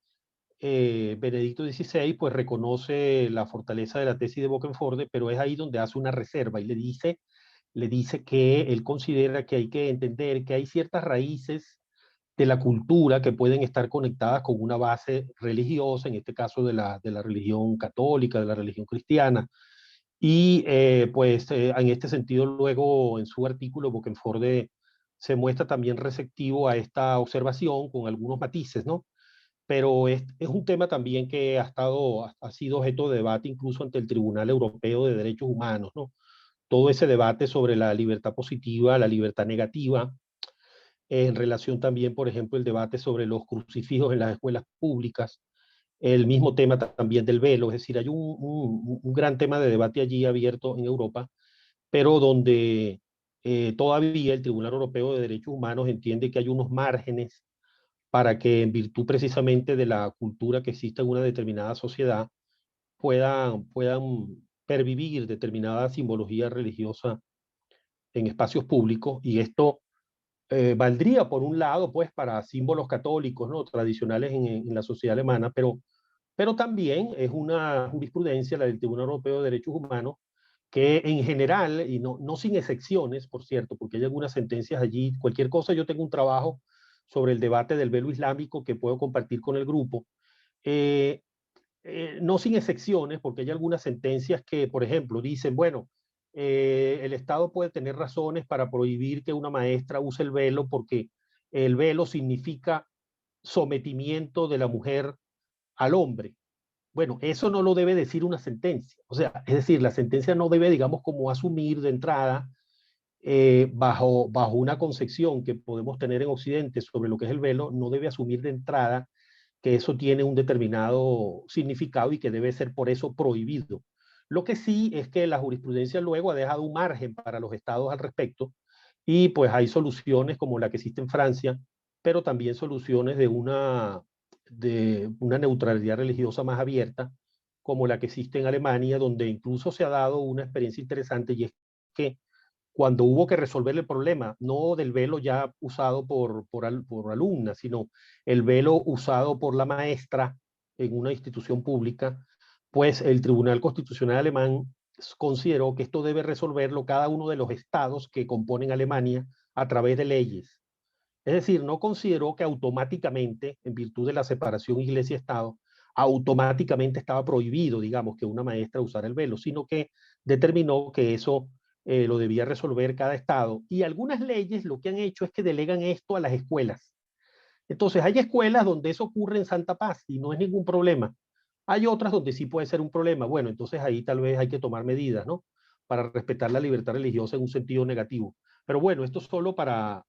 Benedicto XVI pues reconoce la fortaleza de la tesis de Bokenforde, pero es ahí donde hace una reserva y le dice que él considera que hay que entender que hay ciertas raíces de la cultura que pueden estar conectadas con una base religiosa, en este caso de la religión católica, de la religión cristiana. Y en este sentido luego en su artículo Bokenforde se muestra también receptivo a esta observación con algunos matices, ¿no? Pero es un tema también que ha sido objeto de debate incluso ante el Tribunal Europeo de Derechos Humanos, ¿no? Todo ese debate sobre la libertad positiva, la libertad negativa, en relación también, por ejemplo, el debate sobre los crucifijos en las escuelas públicas, el mismo tema también del velo, es decir, hay un gran tema de debate allí abierto en Europa, pero donde todavía el Tribunal Europeo de Derechos Humanos entiende que hay unos márgenes para que en virtud precisamente de la cultura que existe en una determinada sociedad puedan pervivir determinada simbología religiosa en espacios públicos y esto valdría por un lado pues para símbolos católicos, ¿no? Tradicionales en la sociedad alemana, pero también es una jurisprudencia, la del Tribunal Europeo de Derechos Humanos, que en general, y no sin excepciones, por cierto, porque hay algunas sentencias allí, cualquier cosa, yo tengo un trabajo sobre el debate del velo islámico que puedo compartir con el grupo, eh, no sin excepciones, porque hay algunas sentencias que, por ejemplo, dicen, bueno, el Estado puede tener razones para prohibir que una maestra use el velo porque el velo significa sometimiento de la mujer al hombre. Bueno, eso no lo debe decir una sentencia. O sea, es decir, la sentencia no debe, digamos, como asumir de entrada bajo una concepción que podemos tener en Occidente sobre lo que es el velo, no debe asumir de entrada que eso tiene un determinado significado y que debe ser por eso prohibido. Lo que sí es que la jurisprudencia luego ha dejado un margen para los estados al respecto y pues hay soluciones como la que existe en Francia, pero también soluciones de una neutralidad religiosa más abierta, como la que existe en Alemania, donde incluso se ha dado una experiencia interesante y es que cuando hubo que resolver el problema, no del velo ya usado por alumnas, sino el velo usado por la maestra en una institución pública, pues el Tribunal Constitucional Alemán consideró que esto debe resolverlo cada uno de los estados que componen Alemania a través de leyes. Es decir, no consideró que automáticamente, en virtud de la separación iglesia-estado, automáticamente estaba prohibido, digamos, que una maestra usara el velo, sino que determinó que eso lo debía resolver cada estado. Y algunas leyes lo que han hecho es que delegan esto a las escuelas. Entonces, hay escuelas donde eso ocurre en Santa Paz y no es ningún problema. Hay otras donde sí puede ser un problema. Bueno, entonces ahí tal vez hay que tomar medidas, ¿no? Para respetar la libertad religiosa en un sentido negativo. Pero bueno, esto solo para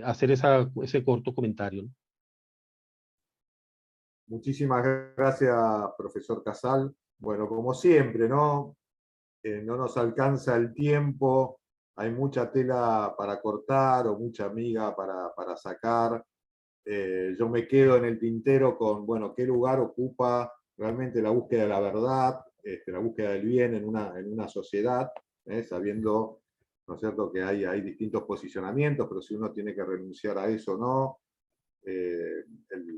hacer ese corto comentario, ¿no?
Muchísimas gracias, profesor Casal. Bueno, como siempre, ¿no? No nos alcanza el tiempo hay mucha tela para cortar o mucha miga para sacar. Yo me quedo en el tintero con, bueno, qué lugar ocupa realmente la búsqueda de la verdad, la búsqueda del bien en una sociedad, sabiendo, ¿no es cierto?, que hay distintos posicionamientos, pero si uno tiene que renunciar a eso o no,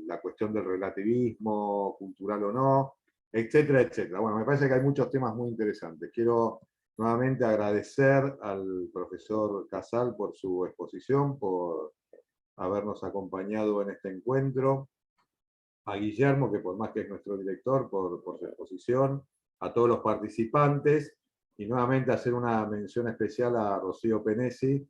la cuestión del relativismo cultural o no, etcétera, etcétera. Bueno, me parece que hay muchos temas muy interesantes. Quiero nuevamente agradecer al profesor Casal por su exposición, por habernos acompañado en este encuentro, a Guillermo, que por más que es nuestro director, por su exposición, a todos los participantes, y nuevamente hacer una mención especial a Rocío Penesi,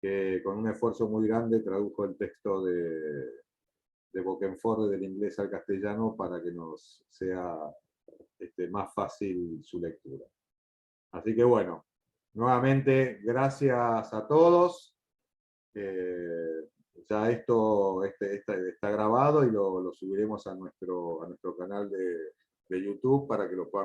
que con un esfuerzo muy grande tradujo el texto de Bokenforde del inglés al castellano para que nos sea más fácil su lectura. Así que bueno, nuevamente gracias a todos. Ya esto está grabado y lo subiremos a nuestro canal de YouTube para que lo puedan